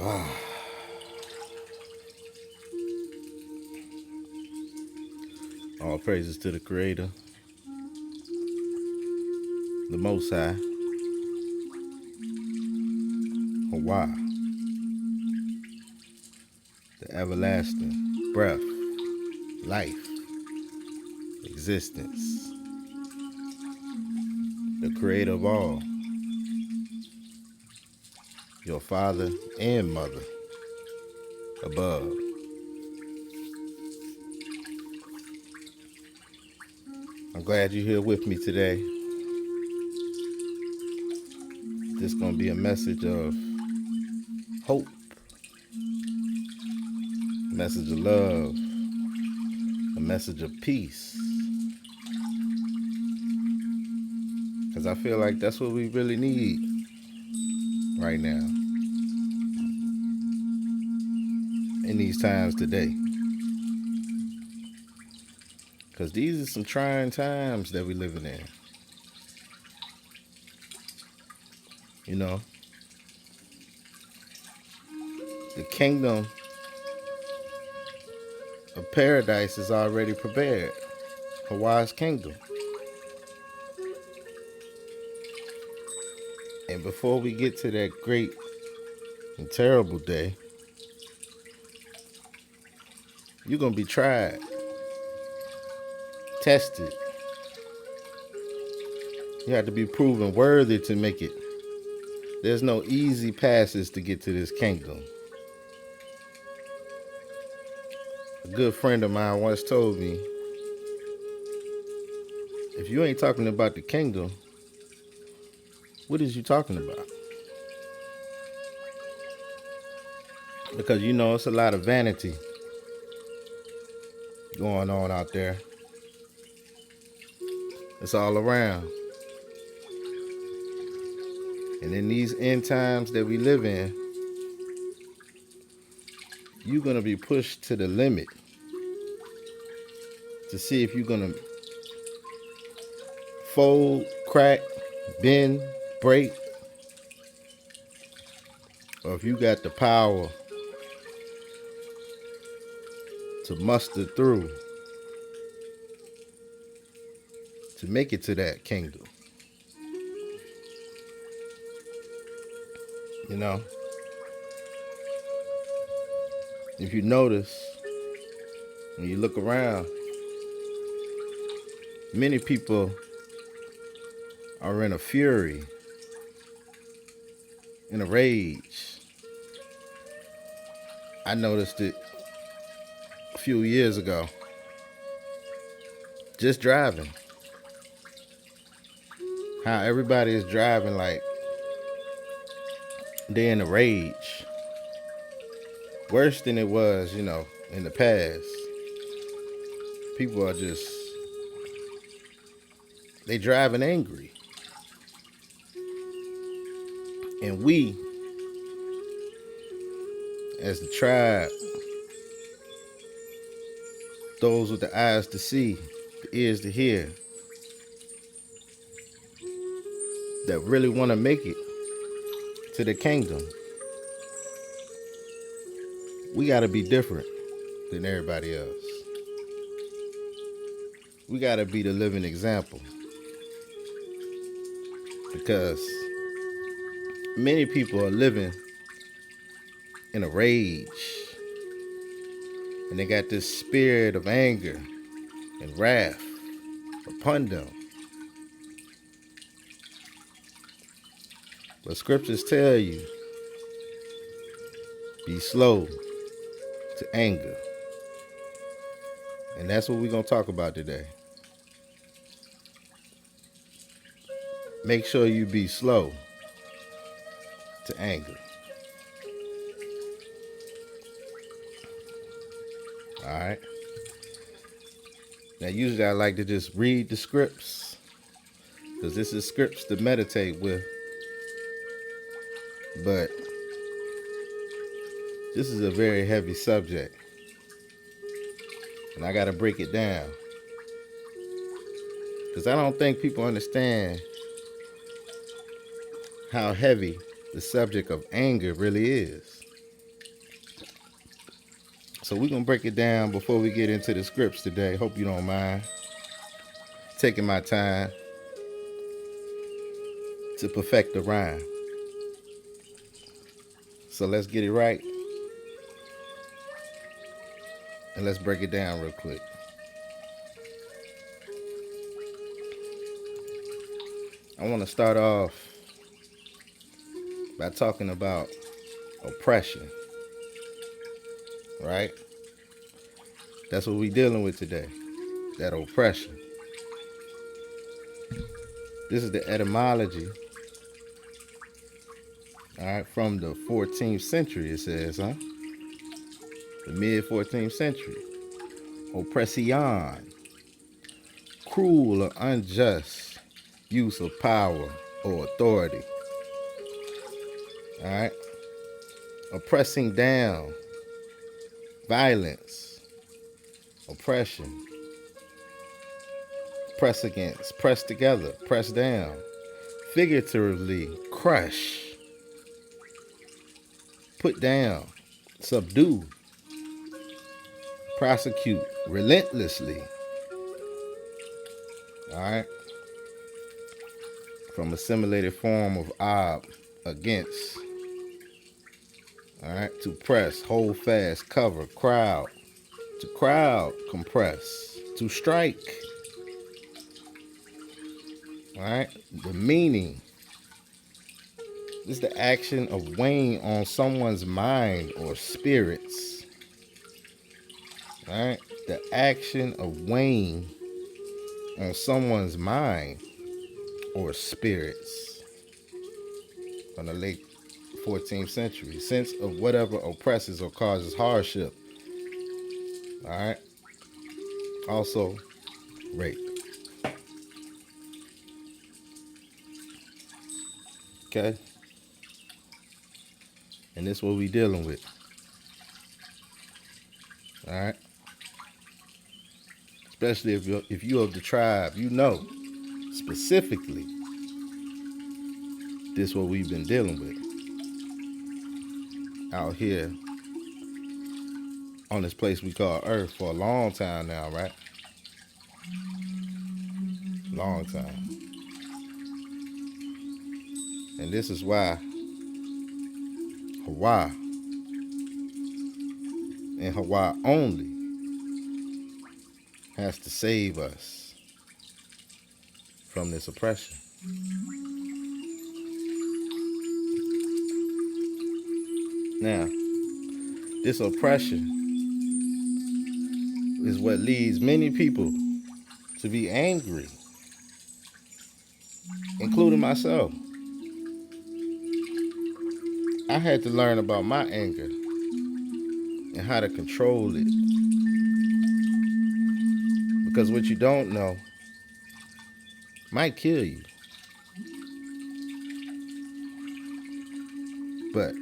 All praises to the Creator, the Most High, Hawah, the everlasting breath, life, existence, the Creator of all, your father and mother above. I'm glad you're here with me today. This is going to be a message of hope, a message of love, a message of peace. Because I feel like that's what we really need right now in these times today. Because these are some trying times that we're living in. You know, the kingdom of paradise is already prepared. Hawah's kingdom. And before we get to that great and terrible day, you're going to be tried, tested. You have to be proven worthy to make it. There's no easy passes to get to this kingdom. A good friend of mine once told me, if you ain't talking about the kingdom, what is you talking about? Because you know it's a lot of vanity going on out there. It's all around. And in these end times that we live in, you're going to be pushed to the limit to see if you're going to fold, crack, bend, break, or if you got the power to muster through to make it to that kingdom. You know, if you notice, when you look around, many people are in a fury, in a rage. I noticed it a few years ago, just driving. How everybody is driving like they're in a rage. Worse than it was, you know, in the past. People are just, they driving angry. And we, as the tribe, those with the eyes to see, the ears to hear, that really want to make it to the kingdom, we got to be different than everybody else. We got to be the living example. Because many people are living in a rage. And they got this spirit of anger and wrath upon them. But scriptures tell you, be slow to anger. And that's what we're going to talk about today. Make sure you be slow to anger. All right. Now, usually I like to just read the scripts because this is scripts to meditate with. But this is a very heavy subject. And I got to break it down. Because I don't think people understand how heavy the subject of anger really is. So we're going to break it down before we get into the scripts today. Hope you don't mind taking my time to perfect the rhyme. So let's get it right. And let's break it down real quick. I want to start off by talking about oppression. Right? That's what we're dealing with today. That oppression. This is the etymology. All right, from the 14th century, it says, The mid 14th century. Oppression. Cruel or unjust use of power or authority. All right? Oppressing down. Violence. Oppression. Press against. Press together. Press down. Figuratively, crush. Put down. Subdue. Prosecute relentlessly. All right? From assimilated form of Ahab, against. All right? To press, hold fast, cover, crowd. To crowd, compress. To strike. All right? The meaning is the action of weighing on someone's mind or spirits. All right? The action of weighing on someone's mind or spirits from the late 14th century. Sense of whatever oppresses or causes hardship. All right? Also, rape. Okay? And this is what we dealing with. All right? Especially if you're of the tribe, you know specifically this is what we've been dealing with out here on this place we call Earth for a long time now, right? Long time. And this is why Hawah and Hawah only has to save us from this oppression. Now, this oppression is what leads many people to be angry, including myself. I had to learn about my anger and how to control it. Because what you don't know might kill you. But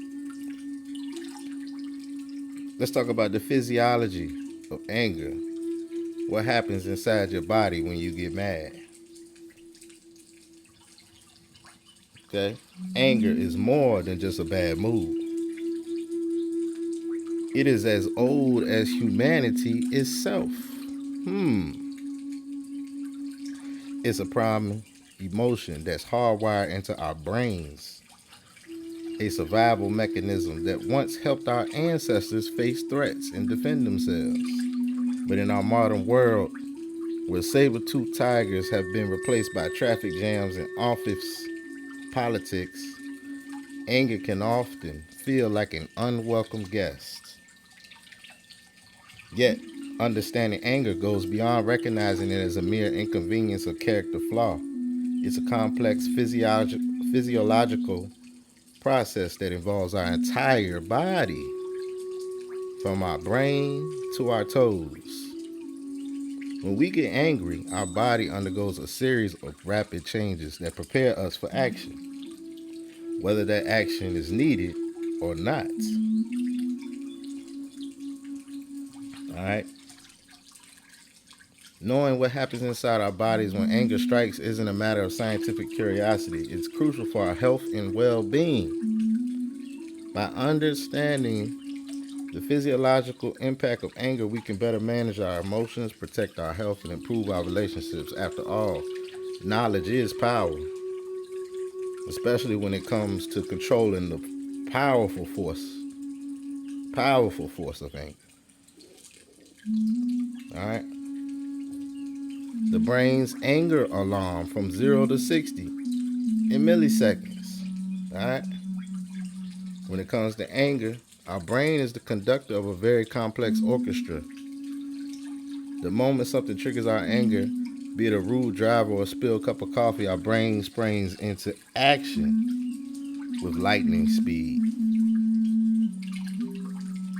let's talk about the physiology of anger. What happens inside your body when you get mad? Okay? Anger is more than just a bad mood. It is as old as humanity itself. It's a primal emotion that's hardwired into our brains. A survival mechanism that once helped our ancestors face threats and defend themselves. But in our modern world, where saber-toothed tigers have been replaced by traffic jams and office politics, anger can often feel like an unwelcome guest. Yet, understanding anger goes beyond recognizing it as a mere inconvenience or character flaw. It's a complex physiological process that involves our entire body, from our brain to our toes. When we get angry, our body undergoes a series of rapid changes that prepare us for action, whether that action is needed or not. All right? Knowing what happens inside our bodies when anger strikes isn't a matter of scientific curiosity. It's crucial for our health and well-being. By understanding The physiological impact of anger, we can better manage our emotions, protect our health, and improve our relationships. After all, knowledge is power, especially when it comes to controlling the powerful force of anger. All right. The brain's anger alarm from 0 to 60 in milliseconds. All right. When it comes to anger, our brain is the conductor of a very complex orchestra. The moment something triggers our anger, be it a rude driver or a spilled cup of coffee, our brain springs into action with lightning speed.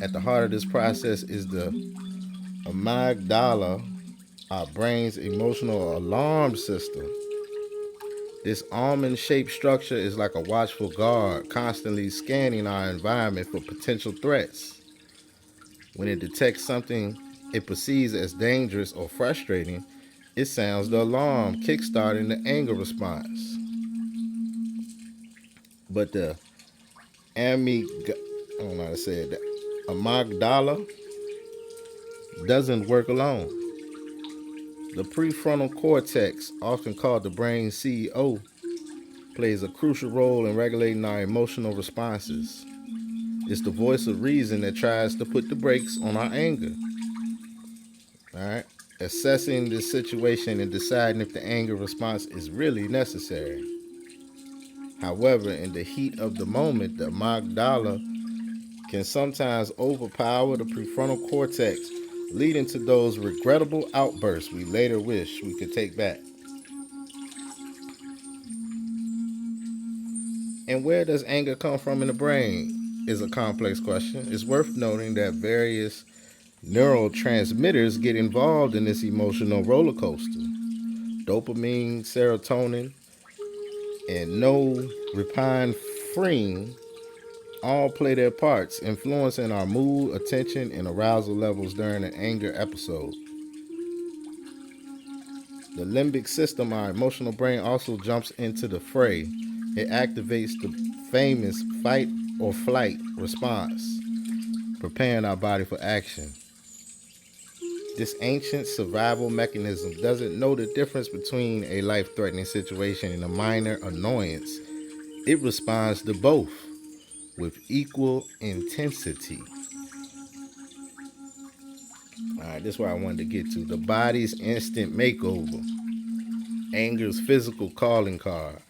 At the heart of this process is the amygdala, our brain's emotional alarm system. This almond-shaped structure is like a watchful guard, constantly scanning our environment for potential threats. When it detects something it perceives as dangerous or frustrating, it sounds the alarm, kickstarting the anger response. But the I don't know how to say it, the amygdala doesn't work alone. The prefrontal cortex, often called the brain's CEO, plays a crucial role in regulating our emotional responses. It's the voice of reason that tries to put the brakes on our anger. All right? Assessing the situation and deciding if the anger response is really necessary. However, in the heat of the moment, the amygdala can sometimes overpower the prefrontal cortex, leading to those regrettable outbursts we later wish we could take back. And where does anger come from in the brain is a complex question. It's worth noting that various neurotransmitters get involved in this emotional roller coaster. Dopamine, serotonin, and norepinephrine all play their parts, influencing our mood, attention, and arousal levels during an anger episode. The limbic system, our emotional brain, also jumps into the fray. It activates the famous fight or flight response, preparing our body for action. This ancient survival mechanism doesn't know the difference between a life-threatening situation and a minor annoyance. It responds to both with equal intensity. All right, this is where I wanted to get to. The body's instant makeover. Anger's physical calling card.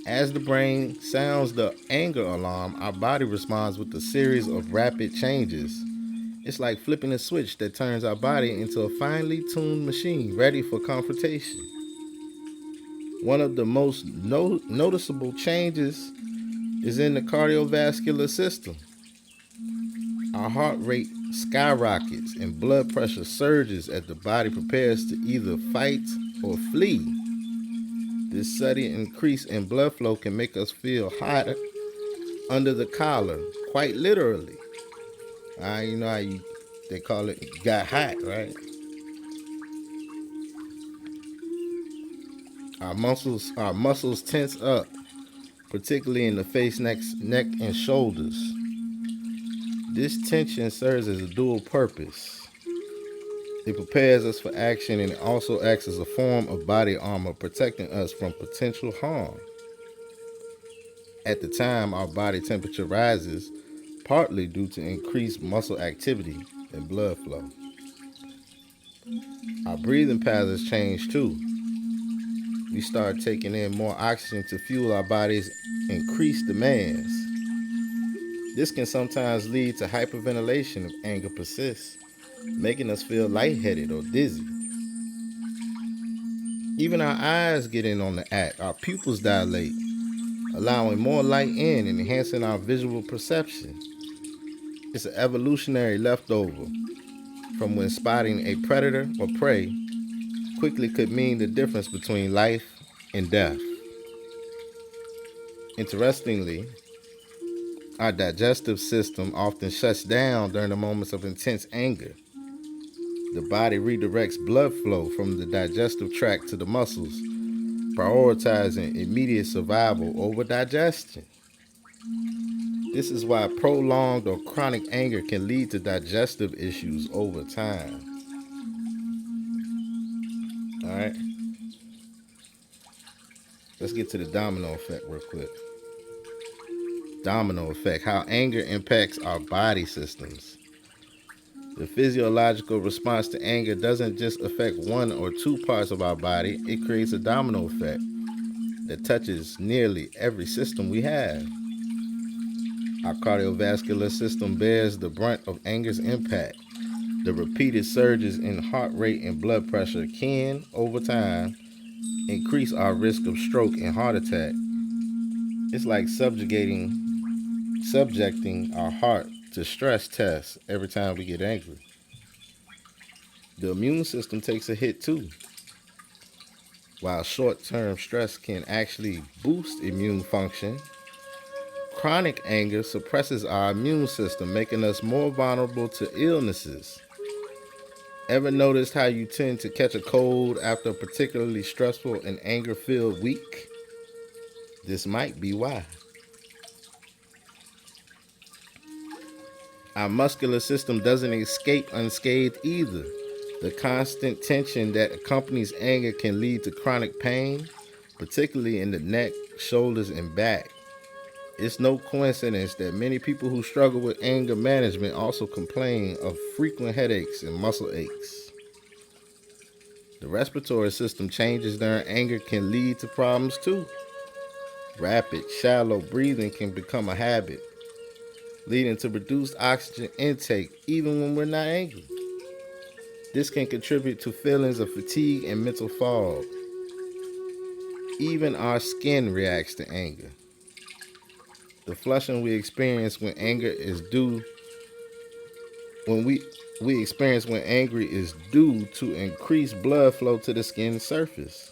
As the brain sounds the anger alarm, our body responds with a series of rapid changes. It's like flipping a switch that turns our body into a finely tuned machine ready for confrontation. One of the most noticeable changes is in the cardiovascular system. Our heart rate skyrockets and blood pressure surges as the body prepares to either fight or flee. This sudden increase in blood flow can make us feel hot under the collar, quite literally. You know how they call it got hot, right? Our muscles tense up, particularly in the face, neck, and shoulders. This tension serves as a dual purpose. It prepares us for action and it also acts as a form of body armor, protecting us from potential harm. At the time, our body temperature rises, partly due to increased muscle activity and blood flow. Our breathing patterns change too. We start taking in more oxygen to fuel our body's increased demands. This can sometimes lead to hyperventilation if anger persists, making us feel lightheaded or dizzy. Even our eyes get in on the act. Our pupils dilate, allowing more light in and enhancing our visual perception. It's an evolutionary leftover from when spotting a predator or prey quickly could mean the difference between life and death. Interestingly, our digestive system often shuts down during the moments of intense anger. The body redirects blood flow from the digestive tract to the muscles, prioritizing immediate survival over digestion. This is why prolonged or chronic anger can lead to digestive issues over time. All right, let's get to the domino effect real quick. Domino effect, how anger impacts our body systems. The physiological response to anger doesn't just affect one or two parts of our body, it creates a domino effect that touches nearly every system we have. Our cardiovascular system bears the brunt of anger's impact. The repeated surges in heart rate and blood pressure can, over time, increase our risk of stroke and heart attack. It's like subjecting our heart to stress tests every time we get angry. The immune system takes a hit too. While short-term stress can actually boost immune function, chronic anger suppresses our immune system, making us more vulnerable to illnesses. Ever noticed how you tend to catch a cold after a particularly stressful and anger-filled week? This might be why. Our muscular system doesn't escape unscathed either. The constant tension that accompanies anger can lead to chronic pain, particularly in the neck, shoulders, and back. It's no coincidence that many people who struggle with anger management also complain of frequent headaches and muscle aches. The respiratory system changes during anger can lead to problems too. Rapid, shallow breathing can become a habit, leading to reduced oxygen intake even when we're not angry. This can contribute to feelings of fatigue and mental fog. Even our skin reacts to anger. The flushing we experience when anger is due when we experience when angry is due to increased blood flow to the skin surface.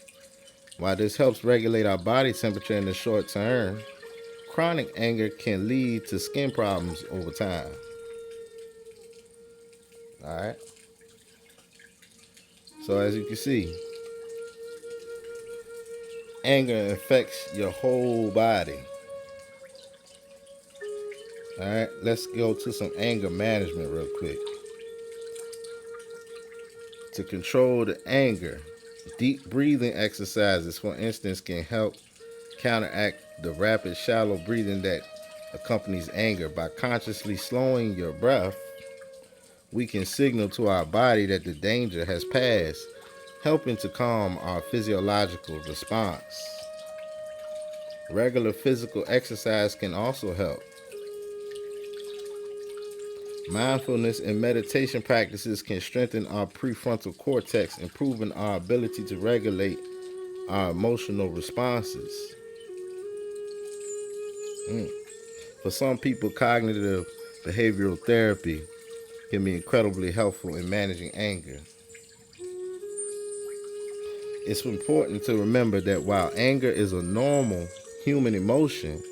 While this helps regulate our body temperature in the short term, chronic anger can lead to skin problems over time. All right. So as you can see, anger affects your whole body. All right. Let's go to some anger management real quick. To control the anger, deep breathing exercises, for instance, can help counteract the rapid, shallow breathing that accompanies anger. By consciously slowing your breath, we can signal to our body that the danger has passed, helping to calm our physiological response. Regular physical exercise can also help. Mindfulness and meditation practices can strengthen our prefrontal cortex, improving our ability to regulate our emotional responses. For some people, cognitive behavioral therapy can be incredibly helpful in managing anger. It's important to remember that while anger is a normal human emotion,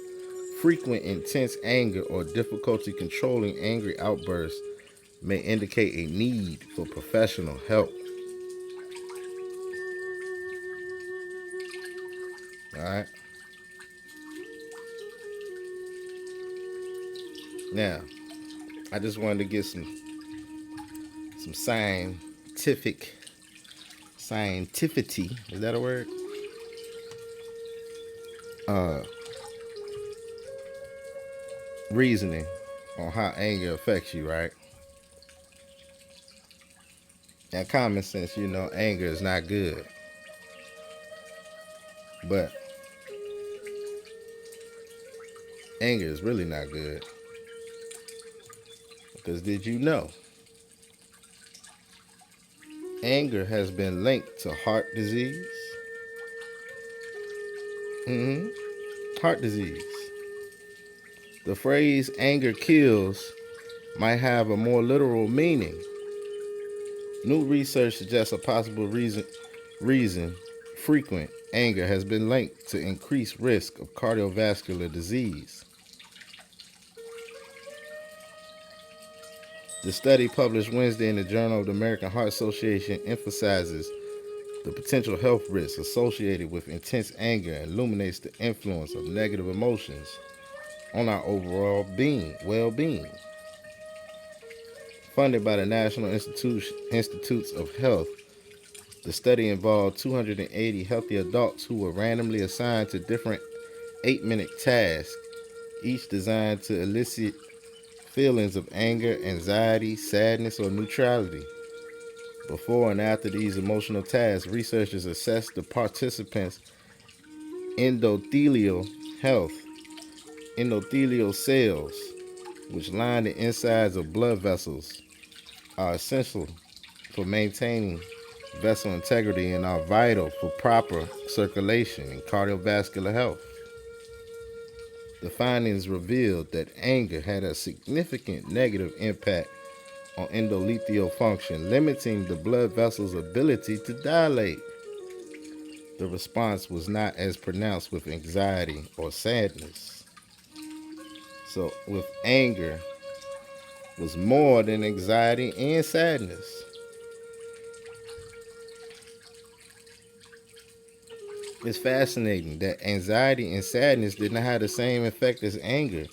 frequent intense anger or difficulty controlling angry outbursts may indicate a need for professional help. All right. Now, I just wanted to get some scientificity. Is that a word? Uh, Reasoning on how anger affects you, right? And common sense, anger is not good. But anger is really not good. Because did you know? Anger has been linked to heart disease. Heart disease. The phrase anger kills might have a more literal meaning. New research suggests a possible reason frequent anger has been linked to increased risk of cardiovascular disease. The study published Wednesday in the Journal of the American Heart Association emphasizes the potential health risks associated with intense anger and illuminates the influence of negative emotions on our overall well-being. Funded by the National Institutes of Health, the study involved 280 healthy adults who were randomly assigned to different 8-minute tasks, each designed to elicit feelings of anger, anxiety, sadness, or neutrality. Before and after these emotional tasks, researchers assessed the participants' endothelial health. Endothelial cells, which line the insides of blood vessels, are essential for maintaining vessel integrity and are vital for proper circulation and cardiovascular health. The findings revealed that anger had a significant negative impact on endothelial function, limiting the blood vessel's ability to dilate. The response was not as pronounced with anxiety or sadness. So, with anger, was more than anxiety and sadness. It's fascinating that anxiety and sadness did not have the same effect as anger,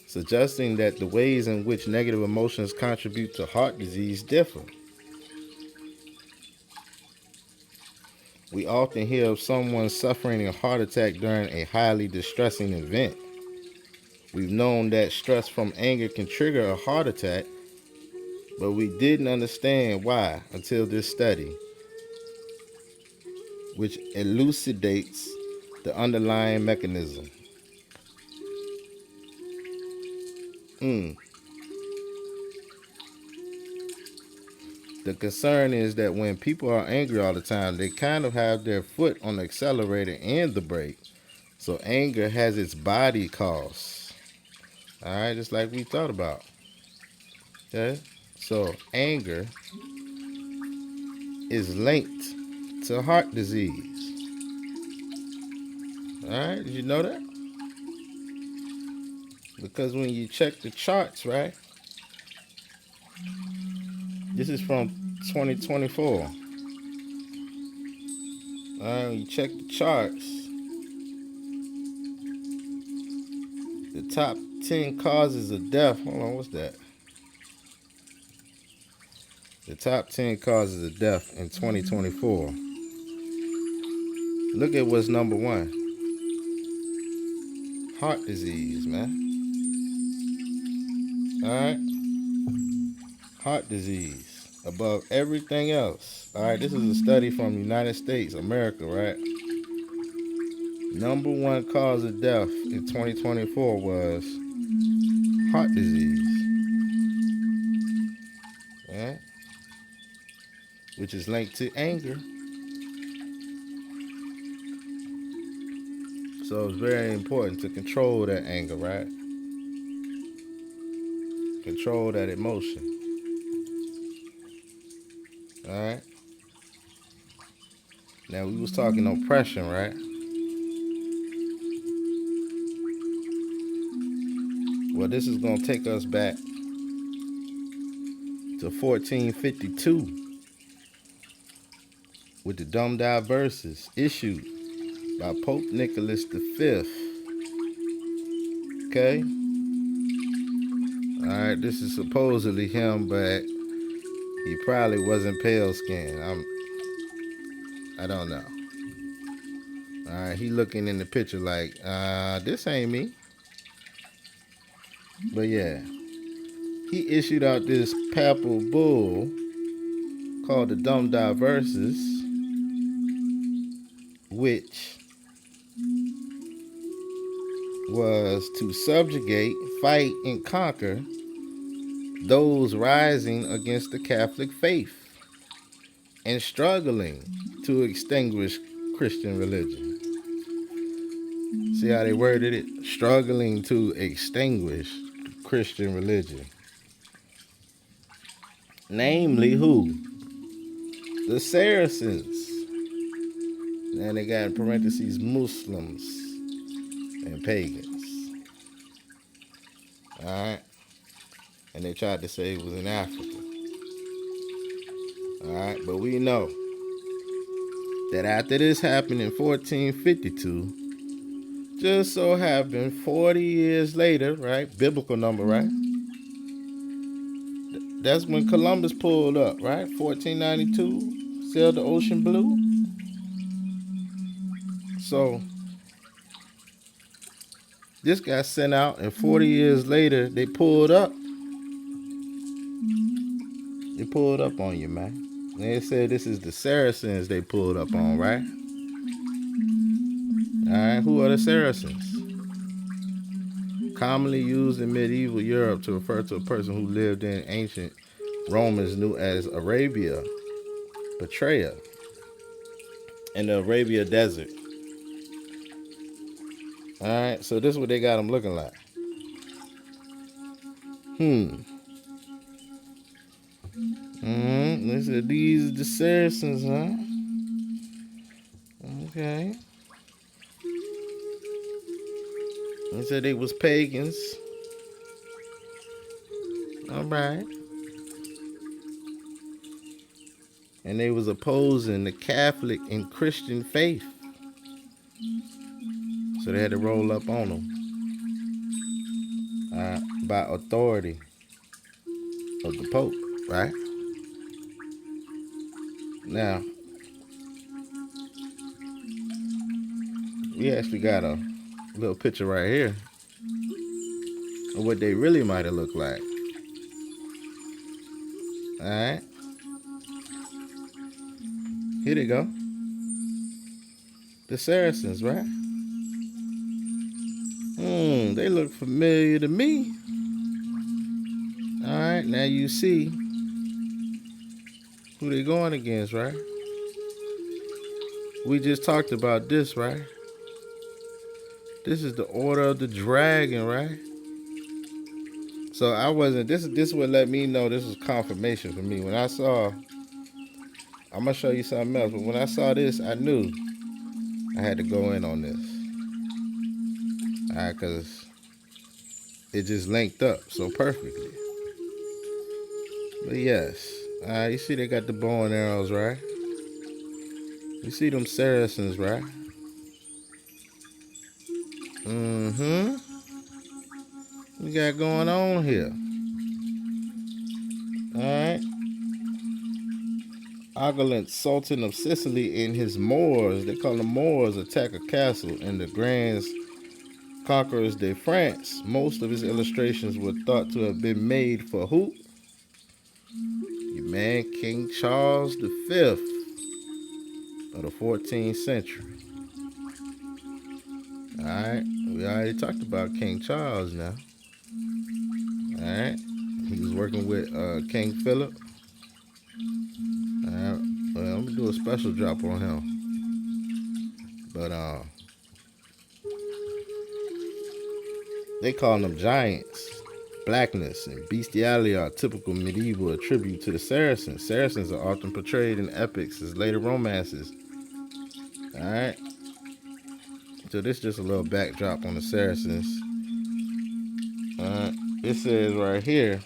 suggesting that the ways in which negative emotions contribute to heart disease differ. We often hear of someone suffering a heart attack during a highly distressing event. We've known that stress from anger can trigger a heart attack, but we didn't understand why until this study, which elucidates the underlying mechanism. The concern is that when people are angry all the time, they kind of have their foot on the accelerator and the brake. So anger has its body costs. All right, just like we thought about. Okay? So anger is linked to heart disease. All right, did you know that? Because when you check the charts, right? This is from 2024. All right, when you check the charts, the top 10 causes of death. Hold on, what's that? The top 10 causes of death in 2024. Look at what's number one. Heart disease, man. All right? Heart disease above everything else. All right, this is a study from the United States, America, right? Number one cause of death in 2024 was heart disease. Yeah? Which is linked to anger. So it's very important to control that anger, right? Control that emotion. All right? Now, we was talking oppression, right? Well, this is going to take us back to 1452 with the Dumb Verses issued by Pope Nicholas V. Okay? Alright, this is supposedly him, but he probably wasn't pale skinned. I don't know. Alright, he looking in the picture like, this ain't me. But yeah. He issued out this papal bull called the Dumb Verses, which was to subjugate, fight, and conquer those rising against the Catholic faith and struggling to extinguish Christian religion. See how they worded it? Struggling to extinguish Christian religion. Namely who? The Saracens. And they got in parentheses Muslims and pagans. Alright? And they tried to say it was in Africa. Alright, but we know that after this happened in 1452, Just so happened 40 years later, right? Biblical number, right? That's when Columbus pulled up, right? 1492, sailed the ocean blue. So this got sent out, and 40 years later, they pulled up. They pulled up on you, man. And they said this is the Saracens they pulled up on, right? All right, who are the Saracens? Commonly used in medieval Europe to refer to a person who lived in ancient Romans knew as Arabia, Petraea, in the Arabia Desert. All right, so this is what they got them looking like. They said these are the Saracens, huh? Okay. They said they was pagans. All right. And they was opposing the Catholic and Christian faith. So they had to roll up on them by authority of the Pope, right? Now, we actually got a little picture right here of what they really might have looked like. All right. Here they go. The Saracens, right? They look familiar to me. All right, now you see who they going against, right? We just talked about this, right? This is the Order of the Dragon, right? So I wasn't, this would let me know this was confirmation for me. When I saw, I'm going to show you something else, but when I saw this, I knew I had to go in on this. All right, because it just linked up so perfectly. But yes, all right, you see they got the bow and arrows, right? You see them Saracens, right? We got going on here. All right. Agilent, Sultan of Sicily, and his Moors, they call them Moors, attack a castle in the Grands Conquerors de France. Most of his illustrations were thought to have been made for who? Your man, King Charles V of the 14th century. All right, we already talked about King Charles now. All right, he was working with King Philip. All right, well, I'm gonna do a special drop on him. But they call them giants. Blackness and bestiality are typical medieval attribute to the Saracens. Saracens are often portrayed in epics as later romances. All right. So this is just a little backdrop on the Saracens. It says right here,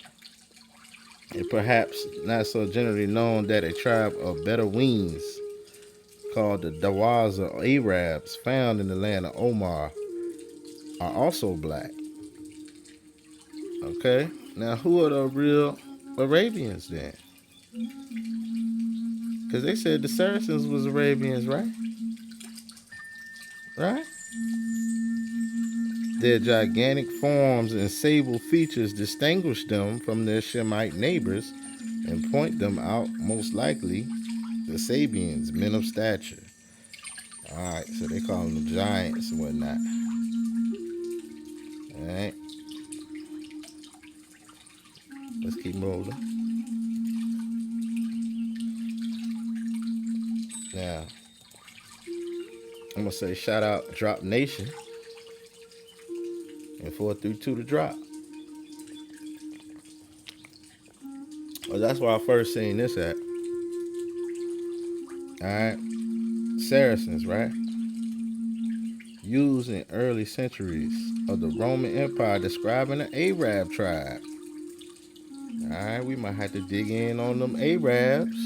and perhaps not so generally known, that a tribe of Bedouins called the Dawas or Arabs found in the land of Omar are also black. Okay, now who are the real Arabians then? Because they said the Saracens was Arabians, right? Right? Their gigantic forms and sable features distinguish them from their Shemite neighbors and point them out most likely the Sabians, men of stature. Alright, so they call them the giants and whatnot. Alright. Let's keep rolling. Now, I'm going to say shout out Drop Nation and 432 to drop. Well, that's where I first seen this at. Alright. Saracens, right? Used in early centuries of the Roman Empire describing an Arab tribe. Alright, we might have to dig in on them Arabs.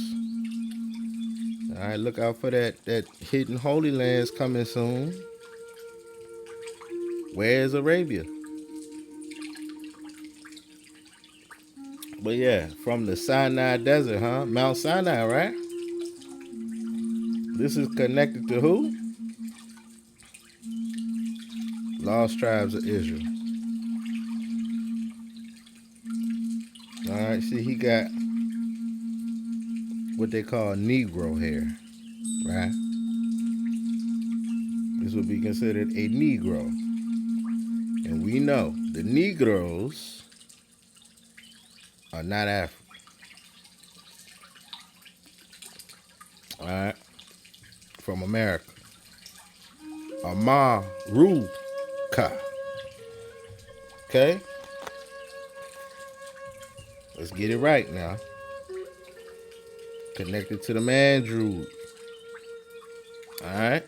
Alright, look out for that hidden Holy Lands coming soon. Where is Arabia? But yeah, from the Sinai Desert, huh? Mount Sinai, right? This is connected to who? Lost tribes of Israel. All right, see, he got what they call Negro hair, right? This would be considered a Negro. And we know the Negroes are not African. All right, from America. Amaruka. Okay? Let's get it right now. Connected to the Mandrews. Alright?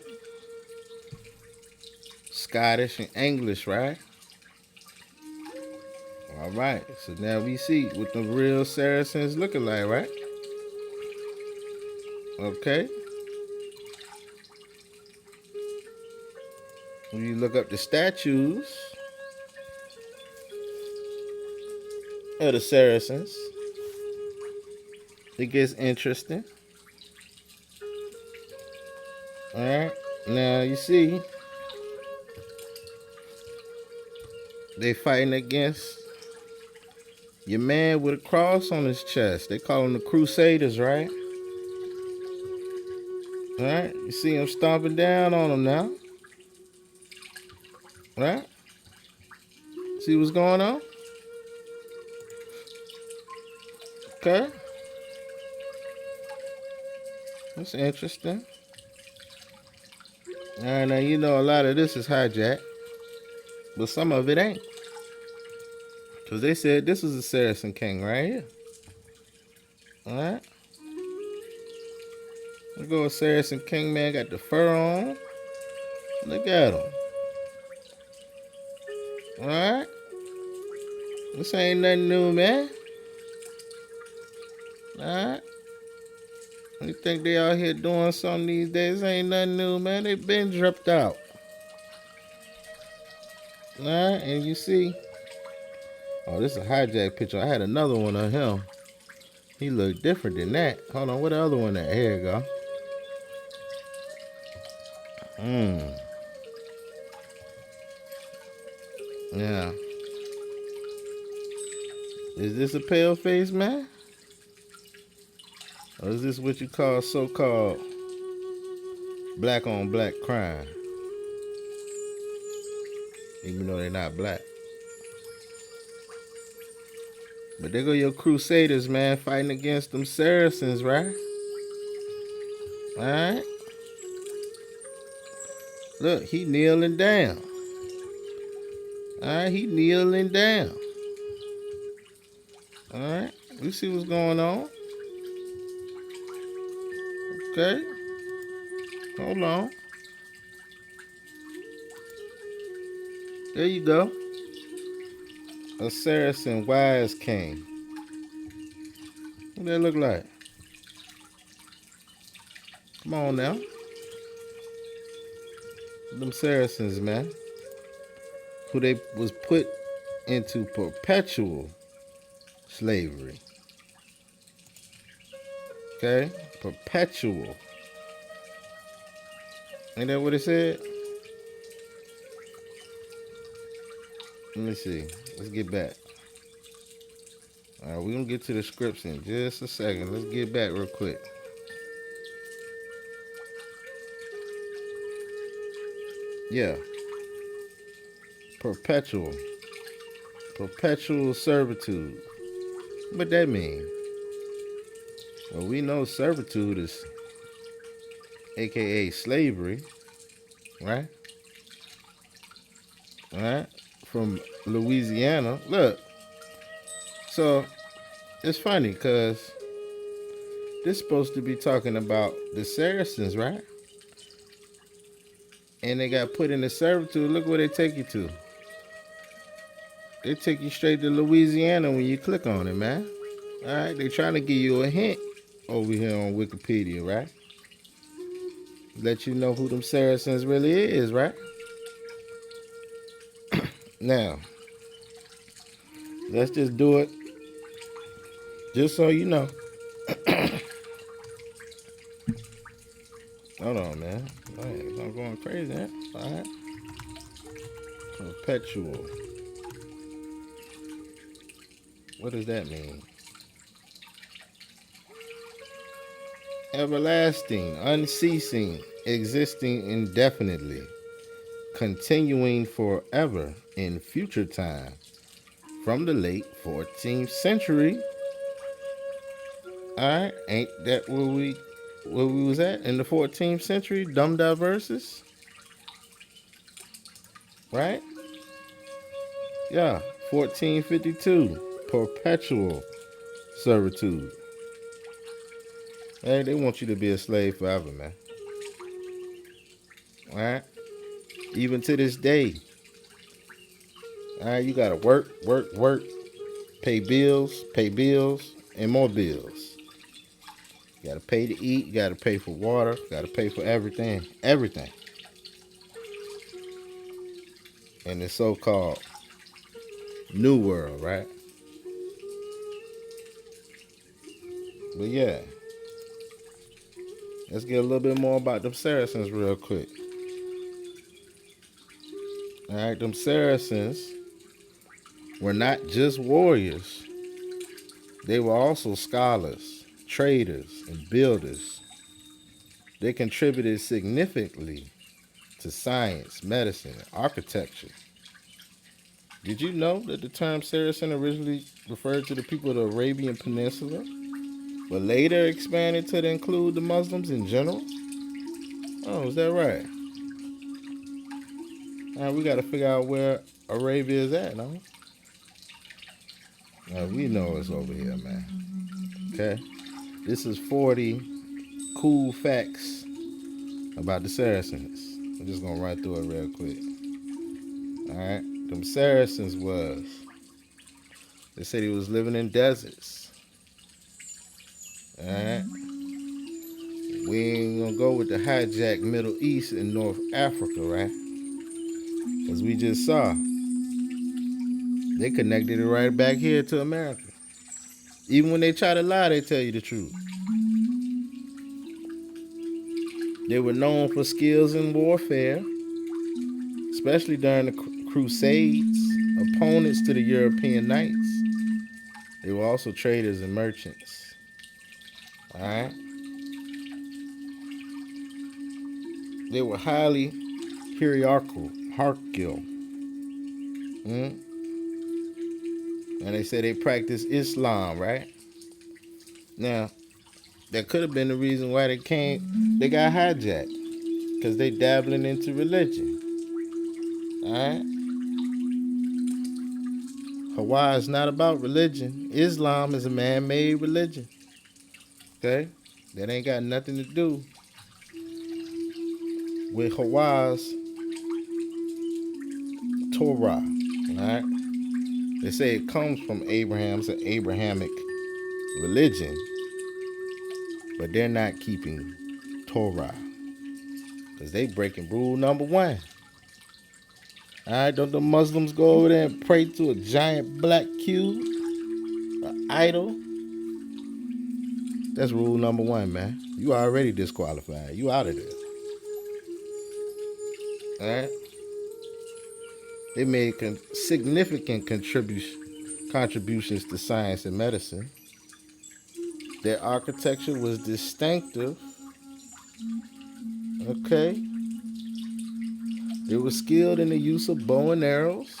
Scottish and English, right? Alright. So now we see what the real Saracens looking like, right? Okay. When you look up the statues of the Saracens, it gets interesting. Alright. Now you see they fighting against your man with a cross on his chest. They call them the Crusaders, right? Alright? You see him stomping down on them now. Right? See what's going on? Okay. That's interesting. Alright, now you know a lot of this is hijacked, but some of it ain't. Because they said this is a Saracen king right here. Alright? Let's go with Saracen king, man. Got the fur on. Look at him. Alright? This ain't nothing new, man. Alright? You think they out here doing something these days? This ain't nothing new, man. They been dripped out. Alright? And you see. Oh, this is a hijack picture. I had another one of him. He looked different than that. Hold on, what the other one at? Here you go. Yeah. Is this a pale face, man? Or is this what you call so-called black on black crime? Even though they're not black. But there go your Crusaders, man, fighting against them Saracens, right? Alright? Look, he kneeling down. Alright, he kneeling down. Alright, we see what's going on. Okay. Hold on. There you go. A Saracen wise king. What that look like? Come on now. Them Saracens, man. Who they was put into perpetual slavery. Okay? Perpetual. Ain't that what it said? Let me see. Let's get back. Alright, we're going to get to the scripts in just a second. Let's get back real quick. Yeah. Perpetual. Perpetual servitude. What that mean? Well, we know servitude is AKA slavery. Right? Alright? From Louisiana. Look. So, it's funny because this is supposed to be talking about the Saracens, right? And they got put into servitude. Look where they take you to. They take you straight to Louisiana when you click on it, man. Alright? They trying to give you a hint over here on Wikipedia, right? Let you know who them Saracens really is, right? Now, let's just do it. Just so you know. Hold on, man. I'm going crazy, man. All right. Perpetual. What does that mean? Everlasting, unceasing, existing indefinitely, continuing forever in future time. From the late 14th century. Alright, ain't that where we was at in the 14th century? Dumb diverses? Right? Yeah, 1452, perpetual servitude. Hey, they want you to be a slave forever, man. Alright? Even to this day. Alright, you gotta work, pay bills, and more bills. You gotta pay to eat, you gotta pay for water, you gotta pay for everything. Everything. In the so-called New World, right? But yeah. Let's get a little bit more about them Saracens real quick. Alright, them Saracens were not just warriors. They were also scholars, traders, and builders. They contributed significantly to science, medicine, and architecture. Did you know that the term Saracen originally referred to the people of the Arabian Peninsula, but later expanded to include the Muslims in general? Oh, is that right? All right, we got to figure out where Arabia is at, no? We know it's over here, man. Okay? This is 40 cool facts about the Saracens. I'm just going to run through it real quick. All right? Them Saracens they said he was living in deserts. All right? We ain't going to go with the hijacked Middle East and North Africa, right? As we just saw, they connected it right back here to America. Even when they try to lie, they tell you the truth. They were known for skills in warfare, especially during the Crusades, opponents to the European Knights. They were also traders and merchants. All right? They were highly hierarchical. And they said they practiced Islam, right? Now, that could have been the reason why they got hijacked. Because they dabbling into religion. Alright? Hawah is not about religion. Islam is a man-made religion. Okay? That ain't got nothing to do with Hawah's Torah. Alright? They say it comes from Abraham. It's an Abrahamic religion. But they're not keeping Torah. Because they breaking rule number 1. Alright, don't the Muslims go over there and pray to a giant black cube? An idol? That's rule number 1, man. You already disqualified. You out of there. Alright? They made significant contributions to science and medicine. Their architecture was distinctive. Okay? They were skilled in the use of bow and arrows,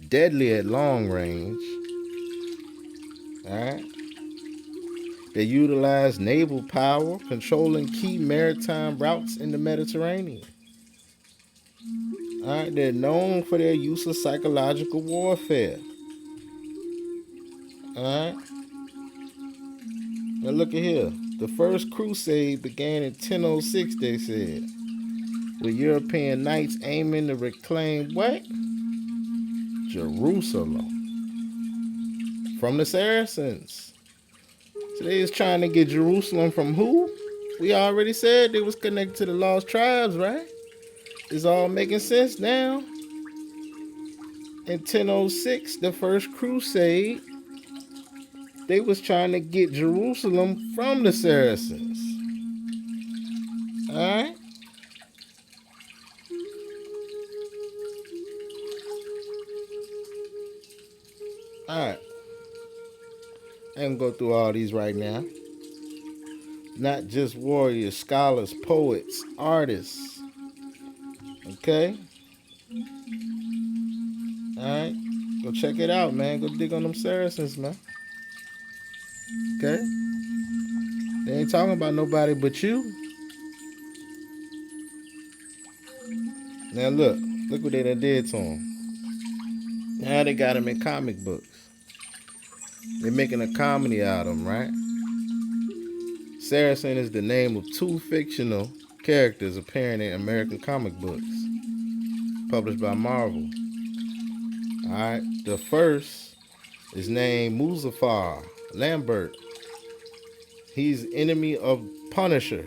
deadly at long range. Alright? They utilized naval power, controlling key maritime routes in the Mediterranean. Alright? They're known for their use of psychological warfare. Alright? Now look at here. The first crusade began in 1006, they said, with European knights aiming to reclaim what? Jerusalem from the Saracens. So they was trying to get Jerusalem from who? We already said they was connected to the lost tribes, right? It's all making sense now. In 1006, the first crusade, they was trying to get Jerusalem from the Saracens. Alright? Alright. I ain't gonna go through all these right now. Not just warriors, scholars, poets, artists. Okay? Alright? Go check it out, man. Go dig on them Saracens, man. Okay? They ain't talking about nobody but you. Now look. Look what they done did to him. Now they got him in comic books. They're making a comedy out of him, right? Saracen is the name of two fictional characters appearing in American comic books published by Marvel. Alright, the first is named Muzaffar Lambert. He's enemy of Punisher.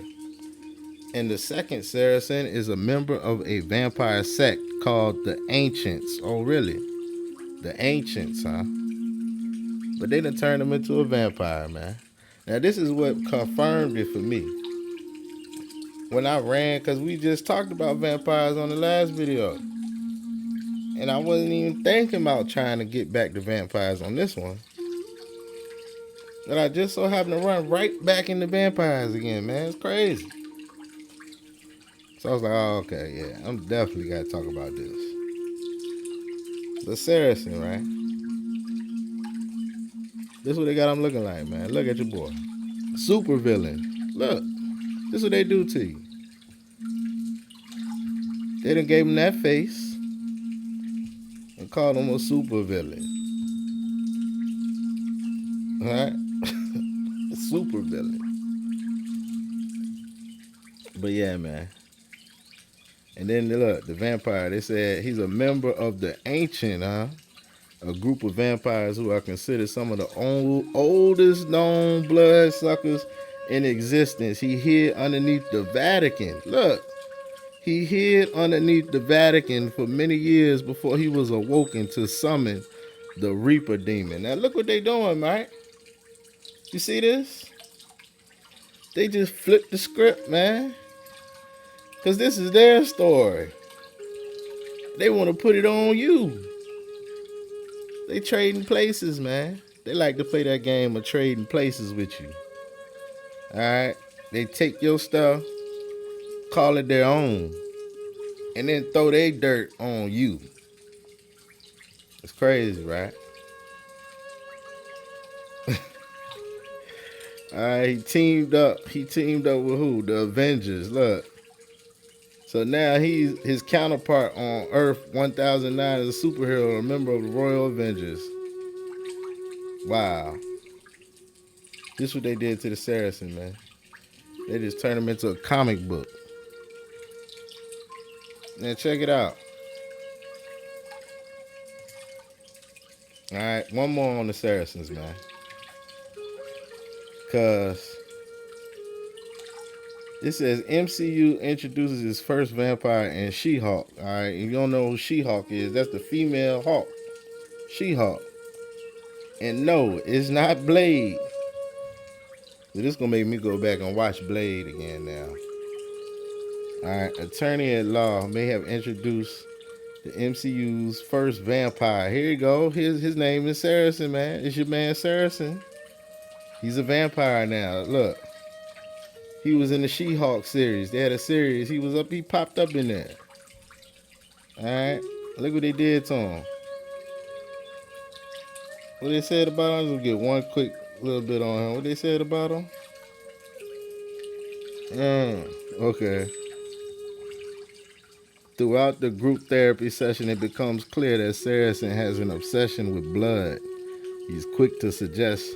And the second Saracen is a member of a vampire sect called the Ancients. Oh, really? The Ancients, huh? But they done turned him into a vampire, man. Now, this is what confirmed it for me. When I ran, because we just talked about vampires on the last video. And I wasn't even thinking about trying to get back to vampires on this one. But I just so happened to run right back into vampires again, man. It's crazy. So I was like, oh, okay, yeah. I'm definitely got to talk about this. The Saracen, right? This is what they got him looking like, man. Look at your boy. Super villain. Look. This is what they do to you. They done gave him that face and called him a super villain. Alright? Super villain. But yeah, man. And then look, the vampire, they said he's a member of the Ancient, huh? A group of vampires who are considered some of the oldest known bloodsuckers in existence. He hid underneath the Vatican. Look, he hid underneath the Vatican for many years before he was awoken to summon the Reaper demon. Now look what they doing, right? You see this? They just flipped the script, man. Because this is their story. They want to put it on you. They trading places, man. They like to play that game of trading places with you. Alright? They take your stuff, call it their own, and then throw their dirt on you. It's crazy, right? Alright, he teamed up. He teamed up with who? The Avengers. Look. So now he's his counterpart on Earth 1009 is a superhero, a member of the Royal Avengers. Wow. This is what they did to the Saracen, man. They just turned him into a comic book. Now check it out. Alright, one more on the Saracens, man. Cause it says MCU introduces its first vampire in She-Hulk. Alright, if you don't know who She-Hulk is, that's the female Hulk. She-Hulk. And no, it's not Blade. So this gonna make me go back and watch Blade again now. Alright, attorney at law may have introduced the MCU's first vampire. Here you go. His name is Saracen, man. It's your man Saracen. He's a vampire now. Look. He was in the She-Hulk series. They had a series. He popped up in there. Alright. Look what they did to him. What they said about him? I'm gonna get one quick little bit on him. What they said about him? Okay. Throughout the group therapy session, it becomes clear that Saracen has an obsession with blood. He's quick to suggest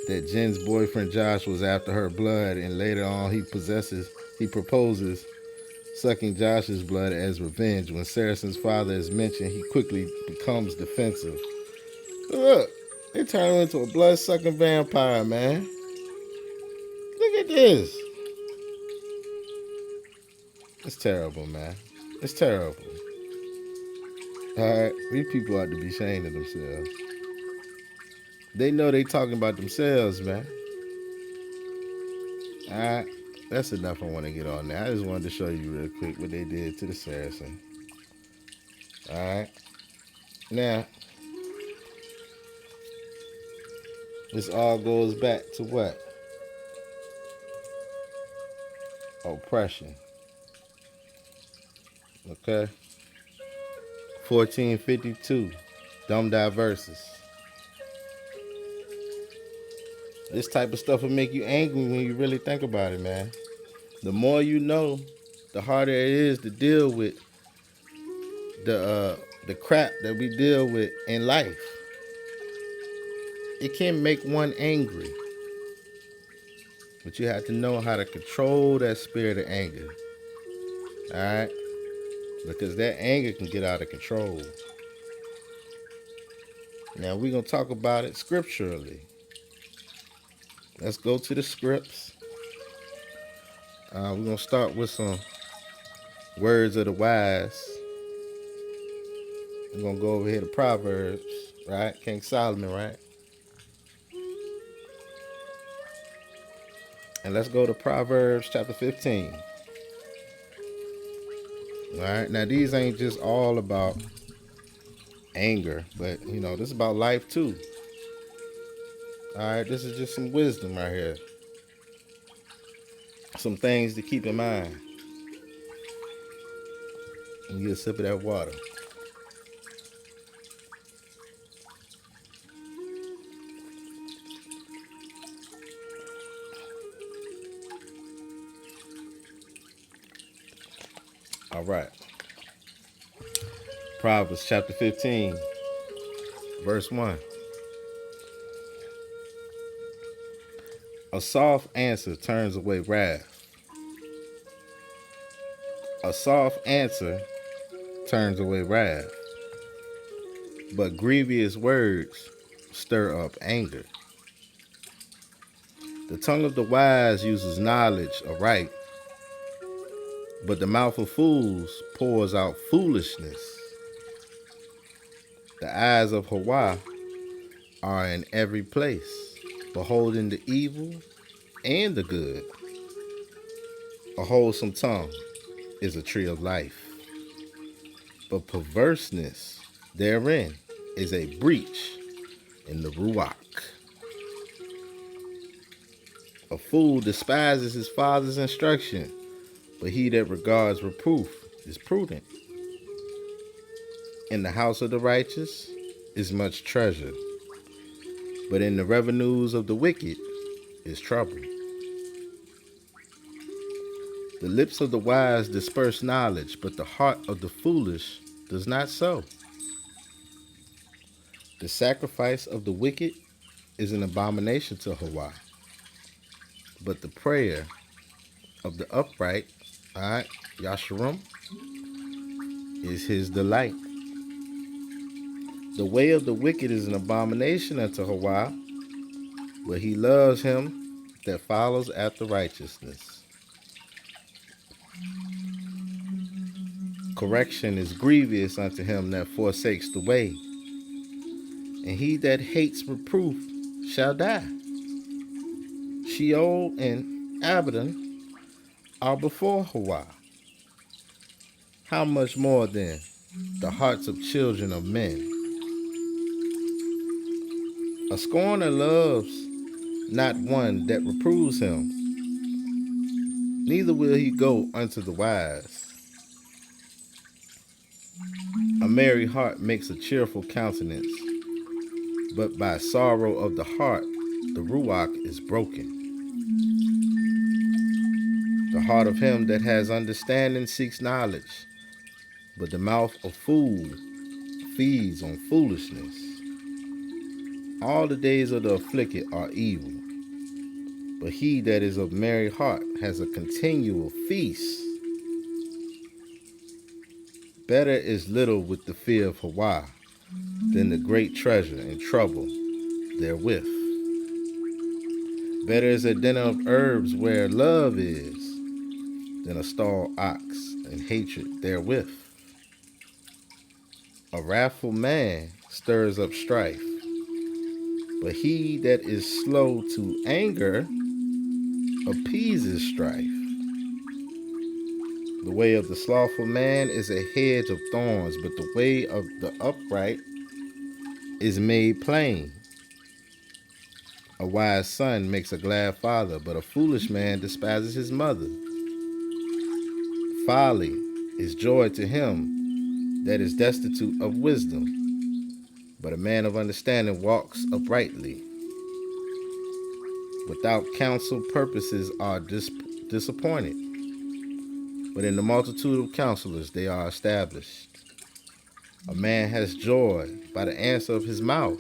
that Jen's boyfriend Josh was after her blood, and later on he proposes sucking Josh's blood as revenge. When Saracen's father is mentioned, he quickly becomes defensive. Look, they turn him into a blood-sucking vampire, man. Look at this. It's terrible, man. It's terrible. All right, these people ought to be ashamed of themselves. They know they talking about themselves, man. All right, that's enough. I want to get on there. I just wanted to show you real quick what they did to the Saracen. All right, now this all goes back to what? Oppression. Okay, 1452. Dumb diverses. This type of stuff will make you angry when you really think about it, man. The more you know, the harder it is to deal with the crap that we deal with in life. It can make one angry, but you have to know how to control that spirit of anger. All right, because that anger can get out of control. Now we're gonna talk about it scripturally. Let's go to the scripts. We're gonna start with some words of the wise. We're gonna go over here to Proverbs, right? King Solomon, right? And let's go to Proverbs chapter 15. All right. Now these ain't just all about anger, but this is about life too. All right. This is just some wisdom right here. Some things to keep in mind. And get a sip of that water. All right. Proverbs chapter 15, verse 1. A soft answer turns away wrath. A soft answer turns away wrath. But grievous words stir up anger. The tongue of the wise uses knowledge aright, but the mouth of fools pours out foolishness. The eyes of Hawah are in every place, beholding the evil and the good. A wholesome tongue is a tree of life, but perverseness therein is a breach in the ruach. A fool despises his father's instruction, but he that regards reproof is prudent. In the house of the righteous is much treasure, but in the revenues of the wicked is trouble. The lips of the wise disperse knowledge, but the heart of the foolish does not so. The sacrifice of the wicked is an abomination to Hawah, but the prayer of the upright, Yasharum, is his delight. The way of the wicked is an abomination unto Hawah, but he loves him that follows after righteousness. Correction is grievous unto him that forsakes the way, and he that hates reproof shall die. Sheol and Abaddon are before Hawah. How much more then the hearts of children of men? A scorner loves not one that reproves him, neither will he go unto the wise. A merry heart makes a cheerful countenance, but by sorrow of the heart the ruach is broken. The heart of him that has understanding seeks knowledge, but the mouth of fool feeds on foolishness. All the days of the afflicted are evil, but he that is of merry heart has a continual feast. Better is little with the fear of Hawah than the great treasure and trouble therewith. Better is a dinner of herbs where love is than a stalled ox and hatred therewith. A wrathful man stirs up strife, but he that is slow to anger appeases strife. The way of the slothful man is a hedge of thorns, but the way of the upright is made plain. A wise son makes a glad father, but a foolish man despises his mother. Folly is joy to him that is destitute of wisdom, but a man of understanding walks uprightly. Without counsel, purposes are disappointed, but in the multitude of counselors they are established. A man has joy by the answer of his mouth,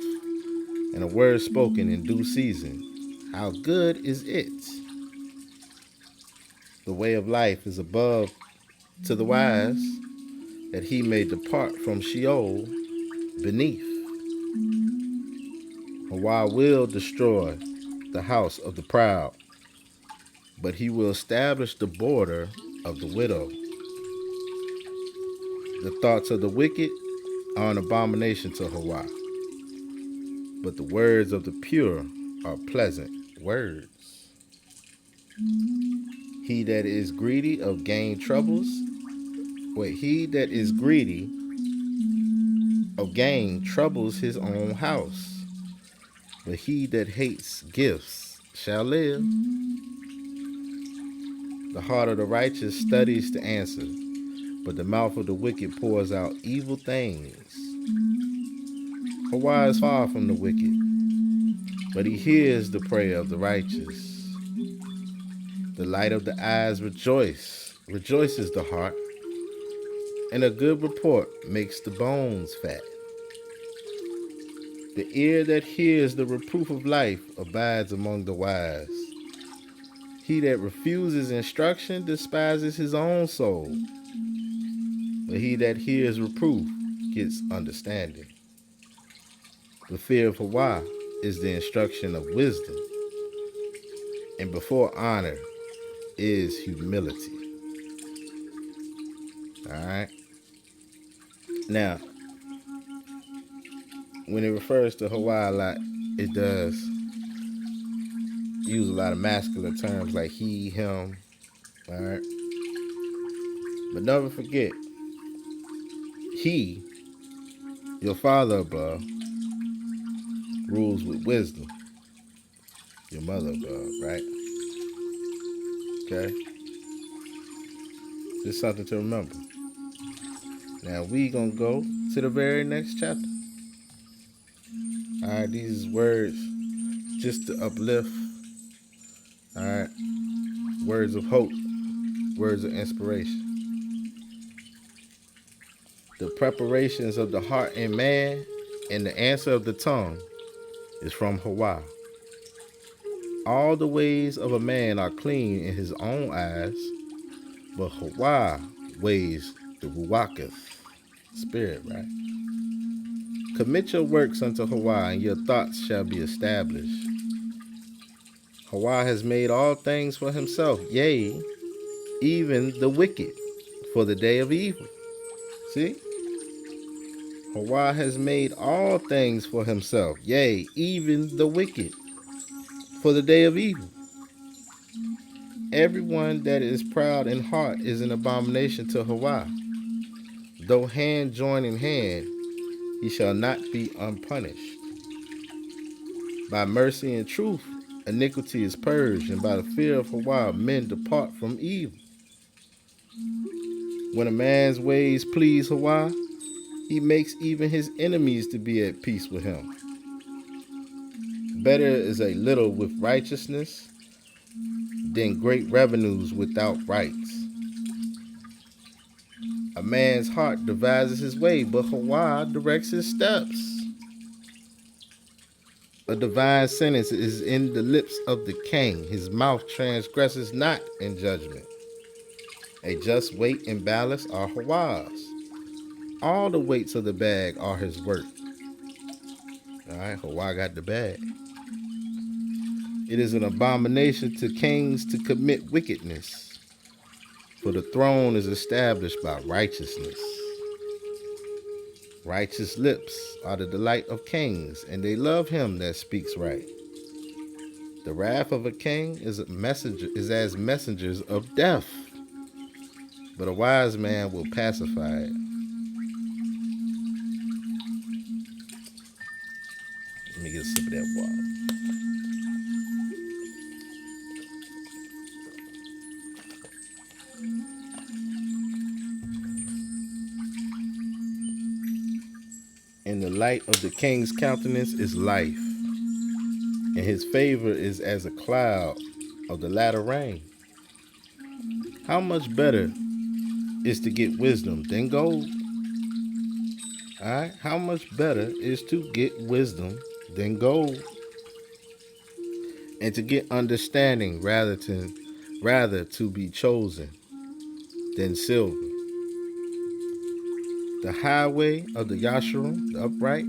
and a word spoken in due season. How good is it? The way of life is above to the wise, that he may depart from Sheol beneath. Hawah will destroy the house of the proud, but he will establish the border of the widow. The thoughts of the wicked are an abomination to Hawah, but the words of the pure are pleasant words. He that is greedy of gain troubles. He that is greedy of gain troubles his own house, but he that hates gifts shall live. The heart of the righteous studies to answer, but the mouth of the wicked pours out evil things. Hawah is far from the wicked, but he hears the prayer of the righteous. The light of the eyes rejoices the heart, and a good report makes the bones fat. The ear that hears the reproof of life abides among the wise. He that refuses instruction despises his own soul, but he that hears reproof gets understanding. The fear of Hawah is the instruction of wisdom, and before honor is humility. All right. Now, when it refers to Hawah a lot, it does use a lot of masculine terms like he, him. All right. But never forget, he, your father above, rules with wisdom. Your mother above, right? Okay? Just something to remember. Now we gonna go to the very next chapter. Alright, these words just to uplift. Alright. Words of hope. Words of inspiration. The preparations of the heart in man and the answer of the tongue is from Hawah. All the ways of a man are clean in his own eyes, but Hawah weighs the Ruacheth, spirit, right? Commit your works unto Hawah, and your thoughts shall be established. Hawah has made all things for himself, yea, even the wicked, for the day of evil. See? Hawah has made all things for himself, yea, even the wicked, for the day of evil. Everyone that is proud in heart is an abomination to Hawah. Though hand join in hand, he shall not be unpunished. By mercy and truth, iniquity is purged, and by the fear of Hawah, men depart from evil. When a man's ways please Hawah, he makes even his enemies to be at peace with him. Better is a little with righteousness than great revenues without rights. A man's heart devises his way, but Hawah directs his steps. A divine sentence is in the lips of the king. His mouth transgresses not in judgment. A just weight and balance are Hawah's. All the weights of the bag are his work. All right, Hawah got the bag. It is an abomination to kings to commit wickedness, for the throne is established by righteousness. Righteous lips are the delight of kings, and they love him that speaks right. The wrath of a king is as messengers of death, but a wise man will pacify it. Let me get a sip of that water. In the light of the king's countenance is life, and his favor is as a cloud of the latter rain. How much better is to get wisdom than gold? All right, how much better is to get wisdom than gold, and to get understanding rather to be chosen than silver. The highway of the Yasharim, the upright,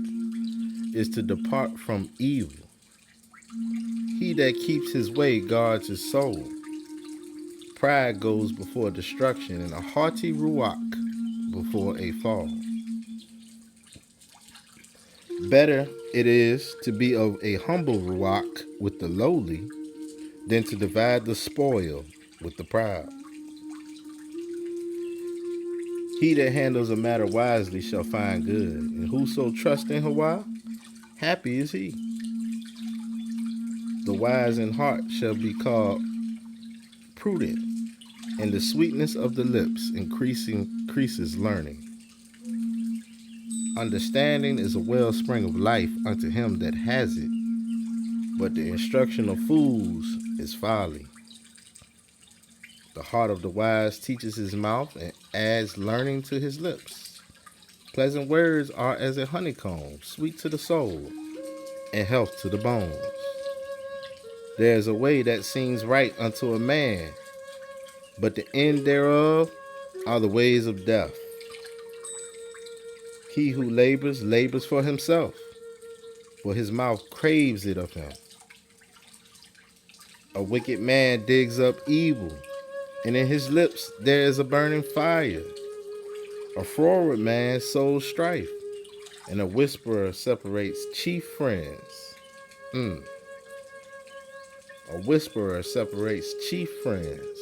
is to depart from evil. He that keeps his way guards his soul. Pride goes before destruction, and a haughty ruach before a fall. Better it is to be of a humble ruach with the lowly than to divide the spoil with the proud. He that handles a matter wisely shall find good, and whoso trusts in Hawah, happy is he. The wise in heart shall be called prudent, and the sweetness of the lips increases learning. Understanding is a wellspring of life unto him that has it, but the instruction of fools is folly. The heart of the wise teaches his mouth and adds learning to his lips. Pleasant words are as a honeycomb, sweet to the soul and health to the bones. There is a way that seems right unto a man, but the end thereof are the ways of death. He who labors for himself, for his mouth craves it of him. A wicked man digs up evil, and in his lips there is a burning fire. A froward man sows strife, and a whisperer separates chief friends. A whisperer separates chief friends.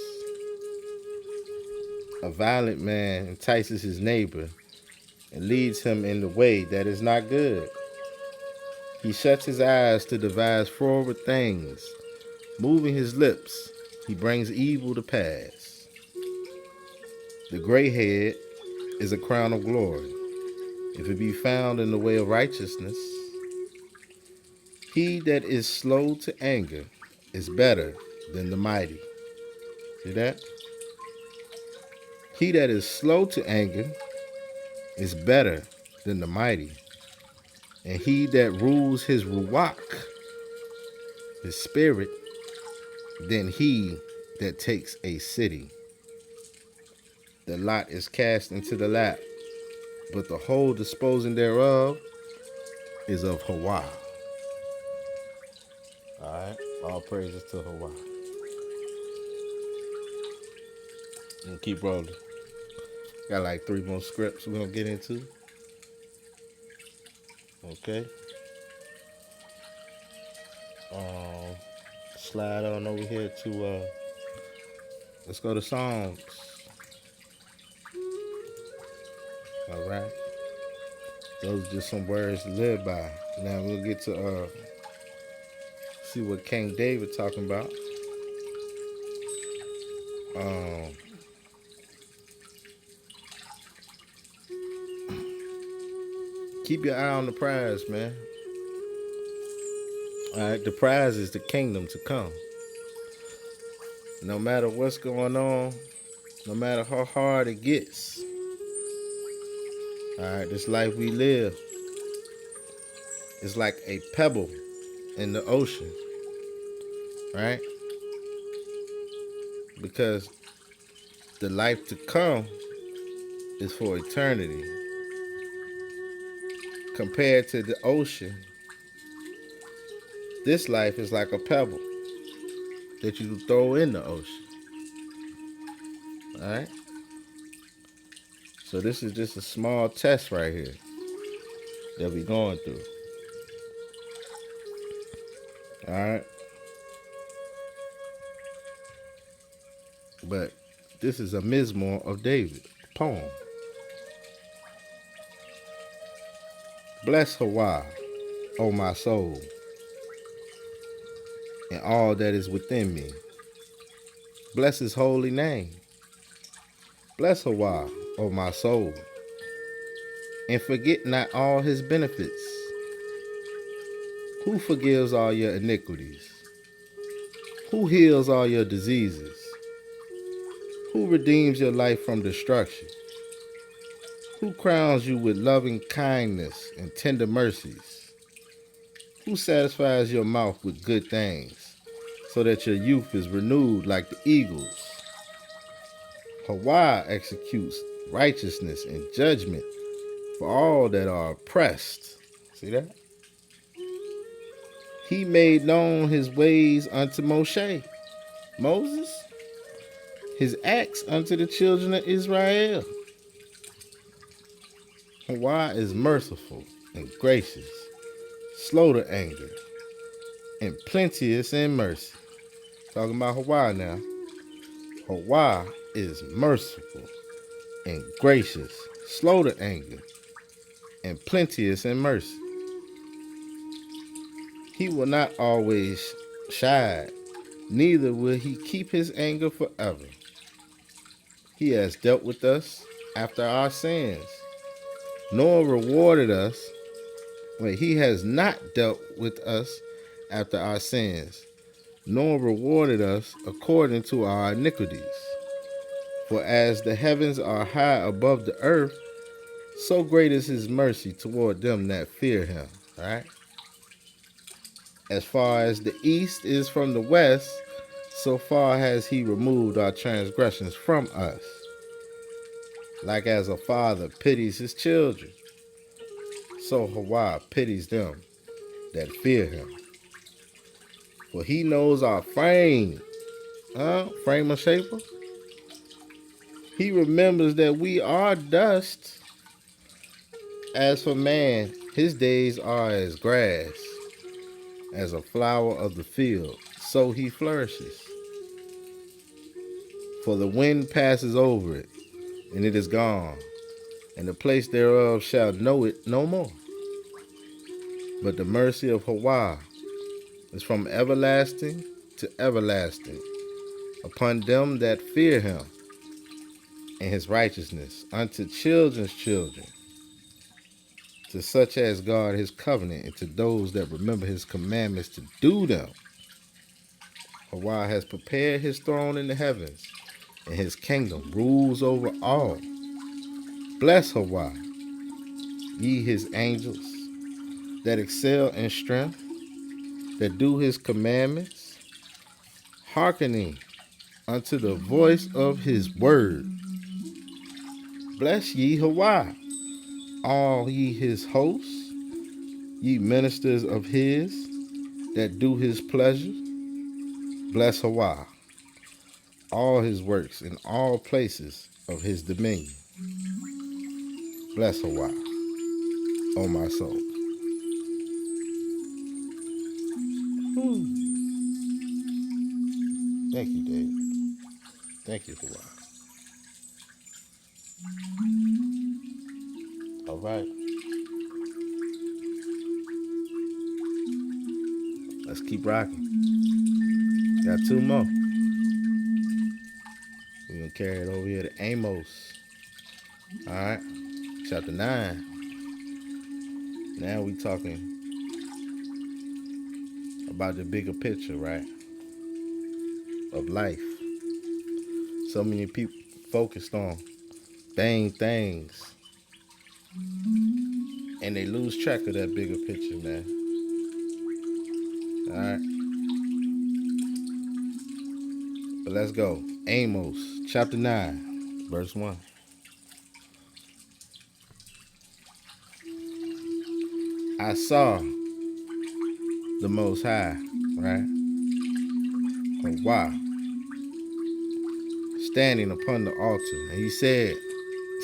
A violent man entices his neighbor and leads him in the way that is not good. He shuts his eyes to devise forward things. Moving his lips, he brings evil to pass. The gray head is a crown of glory, if it be found in the way of righteousness. He that is slow to anger is better than the mighty. See that? He that is slow to anger is better than the mighty. And he that rules his ruach, his spirit, than he that takes a city. The lot is cast into the lap, but the whole disposing thereof is of Hawah. All right, all praises to Hawah. And keep rolling. Got like 3 more scripts we're gonna get into. Okay. Slide on over here to let's go to Psalms. All right. Those are just some words to live by. Now we'll get to see what King David talking about. Keep your eye on the prize, man. All right, the prize is the kingdom to come. No matter what's going on, no matter how hard it gets, all right, this life we live is like a pebble in the ocean, right? Because the life to come is for eternity. Compared to the ocean, this life is like a pebble that you throw in the ocean. All right? So this is just a small test right here. that we're going through. All right. But this is a Mizmor of David poem. Bless Hawah, O my soul, and all that is within me. Bless his holy name. Bless Hawah, O my soul, and forget not all his benefits. Who forgives all your iniquities? Who heals all your diseases? Who redeems your life from destruction? Who crowns you with loving kindness and tender mercies? Who satisfies your mouth with good things, so that your youth is renewed like the eagles? Hawah executes righteousness and judgment for all that are oppressed. See that? He made known his ways unto Moses, his acts unto the children of Israel. Hawah is merciful and gracious, slow to anger, and plenteous in mercy. Talking about Hawah now. Hawah is merciful and gracious, slow to anger, and plenteous in mercy. He will not always chide, neither will he keep his anger forever. He has dealt with us after our sins, nor rewarded us. He has not dealt with us after our sins, nor rewarded us according to our iniquities. For as the heavens are high above the earth, so great is his mercy toward them that fear him. All right? As far as the east is from the west, so far has he removed our transgressions from us. Like as a father pities his children, so Hawah pities them that fear him. For he knows our frame, frame of shaper. He remembers that we are dust. As for man, his days are as grass, as a flower of the field, so he flourishes. For the wind passes over it, and it is gone, and the place thereof shall know it no more. But the mercy of Hawah is from everlasting to everlasting upon them that fear him, and his righteousness unto children's children, to such as guard his covenant, and to those that remember his commandments to do them. Hawah has prepared his throne in the heavens, and his kingdom rules over all. Bless Hawah, ye his angels, that excel in strength, that do his commandments, hearkening unto the voice of his word. Bless ye Hawah, all ye his hosts, ye ministers of his, that do his pleasure. Bless Hawah, all his works in all places of his dominion. Bless Hawah, O my soul. Thank you, David. Thank you, Hawah. All right. Let's keep rocking. Got two more. We're going to carry it over here to Amos. All right. Chapter 9. Now we talking about the bigger picture, right? Of life. So many people focused on vain things, and they lose track of that bigger picture, man. All right. But let's go. Amos, chapter 9, verse 1. I saw the Most High, right? Hawah, standing upon the altar, and he said,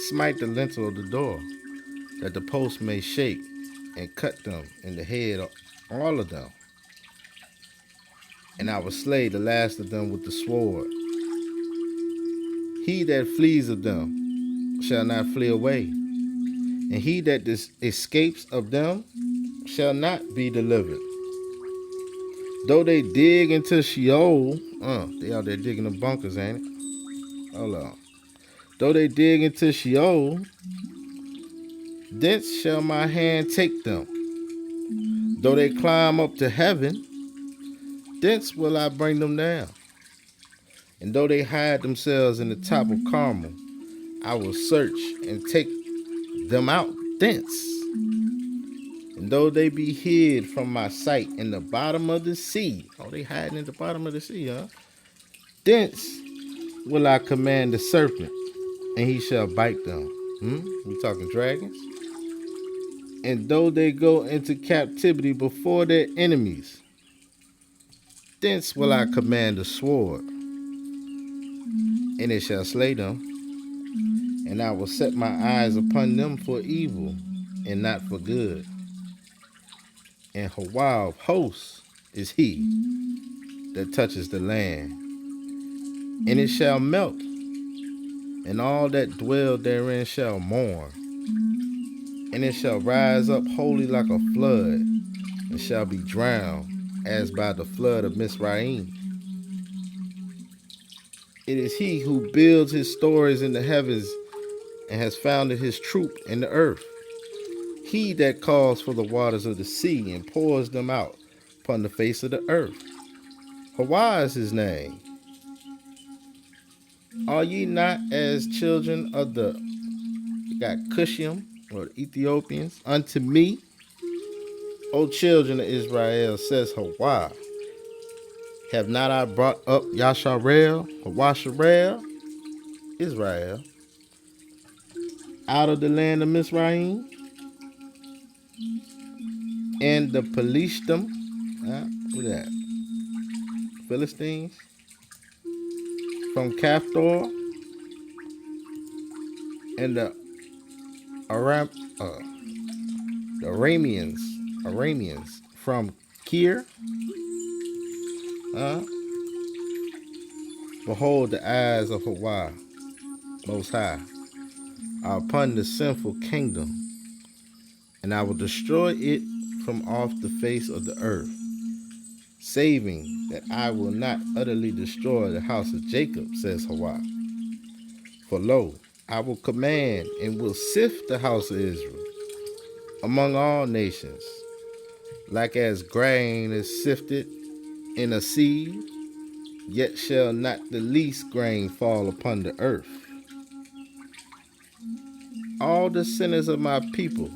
smite the lintel of the door, that the post may shake, and cut them in the head, all of them. And I will slay the last of them with the sword. He that flees of them shall not flee away, and he that escapes of them shall not be delivered. Though they dig into Sheol, they out there digging the bunkers, ain't it? Hold on. Though they dig into Sheol, thence shall my hand take them. Though they climb up to heaven, thence will I bring them down. And though they hide themselves in the top of Carmel, I will search and take them out thence. And though they be hid from my sight in the bottom of the sea, they hiding in the bottom of the sea, huh? Thence will I command the serpent, and he shall bite them. We talking dragons? And though they go into captivity before their enemies, thence will I command the sword, and it shall slay them. And I will set my eyes upon them for evil, and not for good. And Hawah of hosts is he that touches the land, and it shall melt, and all that dwell therein shall mourn. And it shall rise up wholly like a flood, and shall be drowned as by the flood of Mizraim. It is he who builds his stories in the heavens and has founded his troop in the earth. He that calls for the waters of the sea and pours them out upon the face of the earth. Hawah is his name. Are ye not as children of the Cushim or the Ethiopians unto me? O children of Israel, says Hawah, have not I brought up Hawasharel, Israel, out of the land of Mizraim, and the Pelishtim, who that? Philistines, from Caphtor, and the Arameans from Kir. Behold, the eyes of Hawah, Most High, are upon the sinful kingdom, and I will destroy it from off the face of the earth, saving that I will not utterly destroy the house of Jacob, says Hawah. For lo, I will command and will sift the house of Israel among all nations, like as grain is sifted in a sieve, yet shall not the least grain fall upon the earth. All the sinners of my people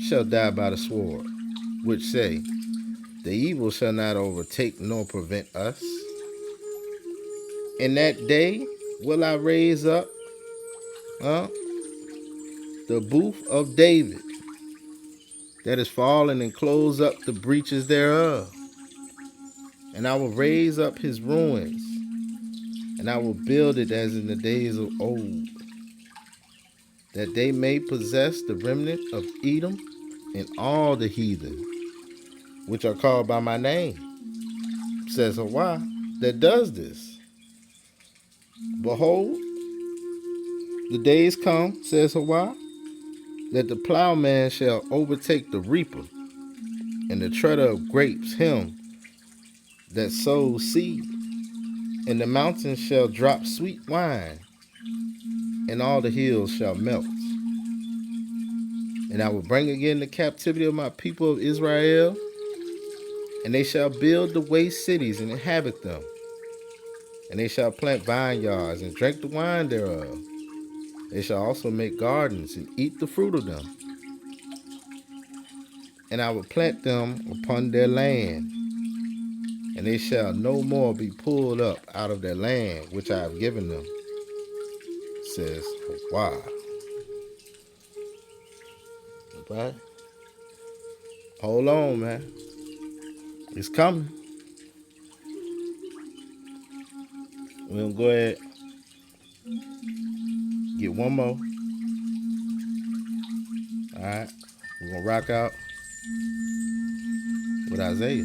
shall die by the sword, which say, the evil shall not overtake nor prevent us. In that day will I raise up the booth of David that is fallen, and close up the breaches thereof. And I will raise up his ruins, and I will build it as in the days of old, that they may possess the remnant of Edom and all the heathen, which are called by my name, says Hawah, that does this. Behold, the days come, says Hawah, that the plowman shall overtake the reaper, and the treader of grapes him that sows seed. And the mountains shall drop sweet wine, and all the hills shall melt. And I will bring again the captivity of my people of Israel, and they shall build the waste cities and inhabit them. And they shall plant vineyards and drink the wine thereof. They shall also make gardens and eat the fruit of them. And I will plant them upon their land, and they shall no more be pulled up out of their land which I have given them, says Hawah. Right? Hold on, man. It's coming. We're going to go ahead, get one more. All right. We're going to rock out. with Isaiah.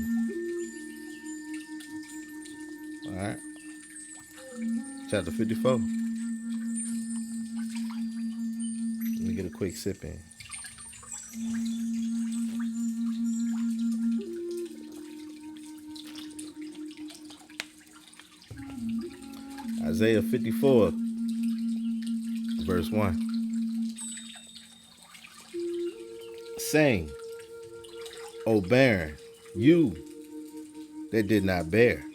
All right. Chapter 54. Let me get a quick sip in. Isaiah 54, verse 1. Sing, O barren, you that did not bear.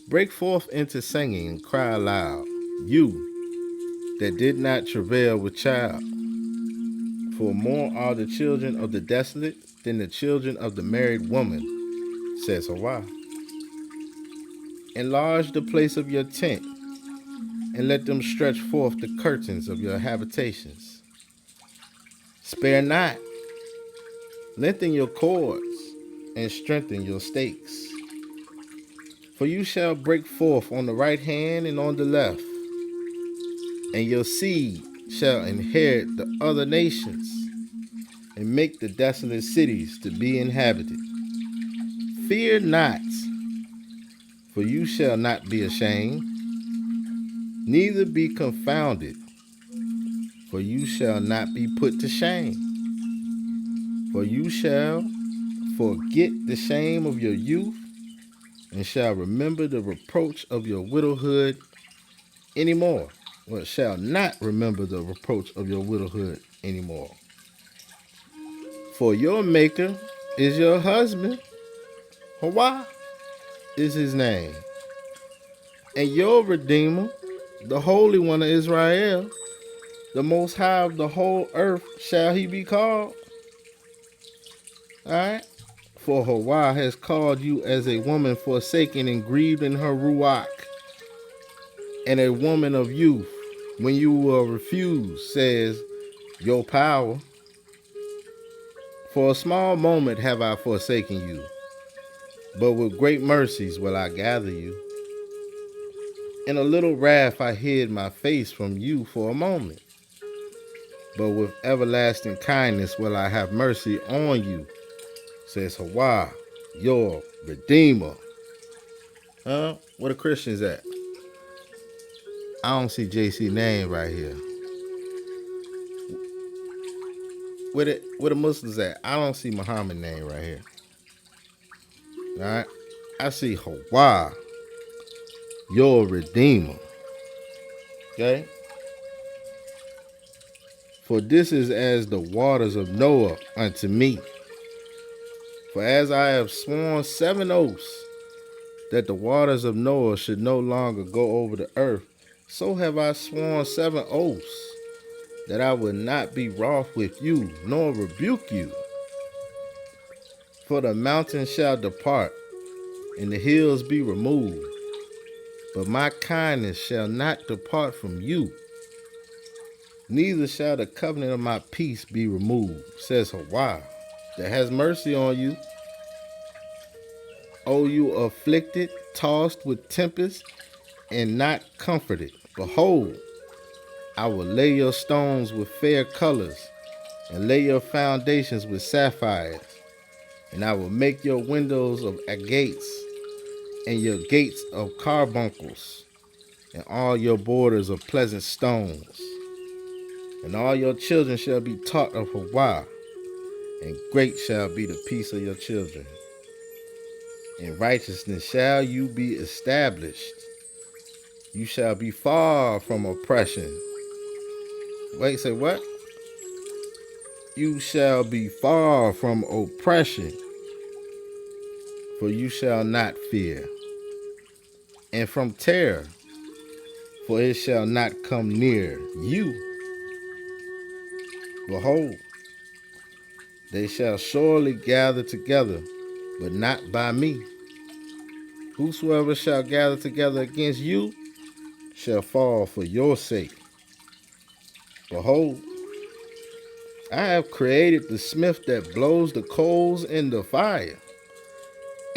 Break forth into singing and cry aloud, you that did not travail with child. For more are the children of the desolate than the children of the married woman, says Hawah. Enlarge the place of your tent, and let them stretch forth the curtains of your habitations. Spare not, lengthen your cords, and strengthen your stakes. For you shall break forth on the right hand and on the left, and your seed shall inherit the other nations, and make the desolate cities to be inhabited. Fear not, for you shall not be ashamed, neither be confounded, for you shall not be put to shame. For you shall forget the shame of your youth, and shall remember the reproach of your widowhood anymore. Or shall not remember the reproach of your widowhood anymore. For your maker is your husband, Hawah is his name, and your Redeemer, the Holy One of Israel, the Most High of the whole earth shall he be called. All right? For Hawah has called you as a woman forsaken and grieved in her ruach, and a woman of youth, when you were refused, says, your power. For a small moment have I forsaken you, but with great mercies will I gather you. In a little wrath I hid my face from you for a moment, but with everlasting kindness will I have mercy on you, says Hawah, your Redeemer. Where the Christians at? I don't see JC name right here. Where the Muslims at? I don't see Muhammad name right here. All right, I see Hawah, your Redeemer. Okay. For this is as the waters of Noah unto me. For as I have sworn 7 oaths that the waters of Noah should no longer go over the earth, so have I sworn 7 oaths that I will not be wroth with you, nor rebuke you. For the mountains shall depart, and the hills be removed, but my kindness shall not depart from you, neither shall the covenant of my peace be removed, says Hawah, that has mercy on you. O you afflicted, tossed with tempest, and not comforted, behold, I will lay your stones with fair colors, and lay your foundations with sapphires, and I will make your windows of agates, and your gates of carbuncles, and all your borders of pleasant stones. And all your children shall be taught of Hawah, and great shall be the peace of your children. In righteousness shall you be established. You shall be far from oppression. Wait, say what? You shall be far from oppression, for you shall not fear. And from terror, for it shall not come near you. Behold, they shall surely gather together, but not by me. Whosoever shall gather together against you shall fall for your sake. Behold, I have created the smith that blows the coals in the fire,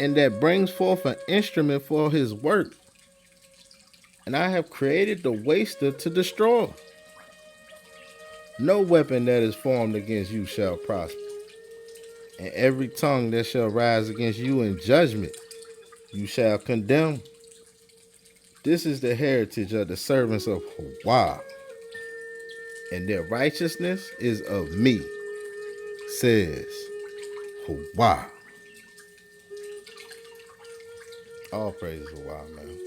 and that brings forth an instrument for his work. And I have created the waster to destroy. No weapon that is formed against you shall prosper. And every tongue that shall rise against you in judgment, you shall condemn. This is the heritage of the servants of Hawah, and their righteousness is of me, says Hawah. All praises Hawah, man.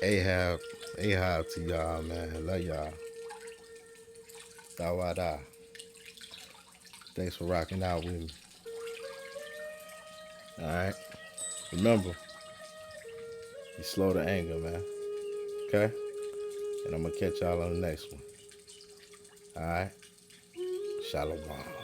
Ahab, Ahab to y'all, man. Love y'all. Dawada. Thanks for rocking out with me. All right. Remember, you slow the anger, man. Okay? And I'm going to catch y'all on the next one. All right? Shalawam.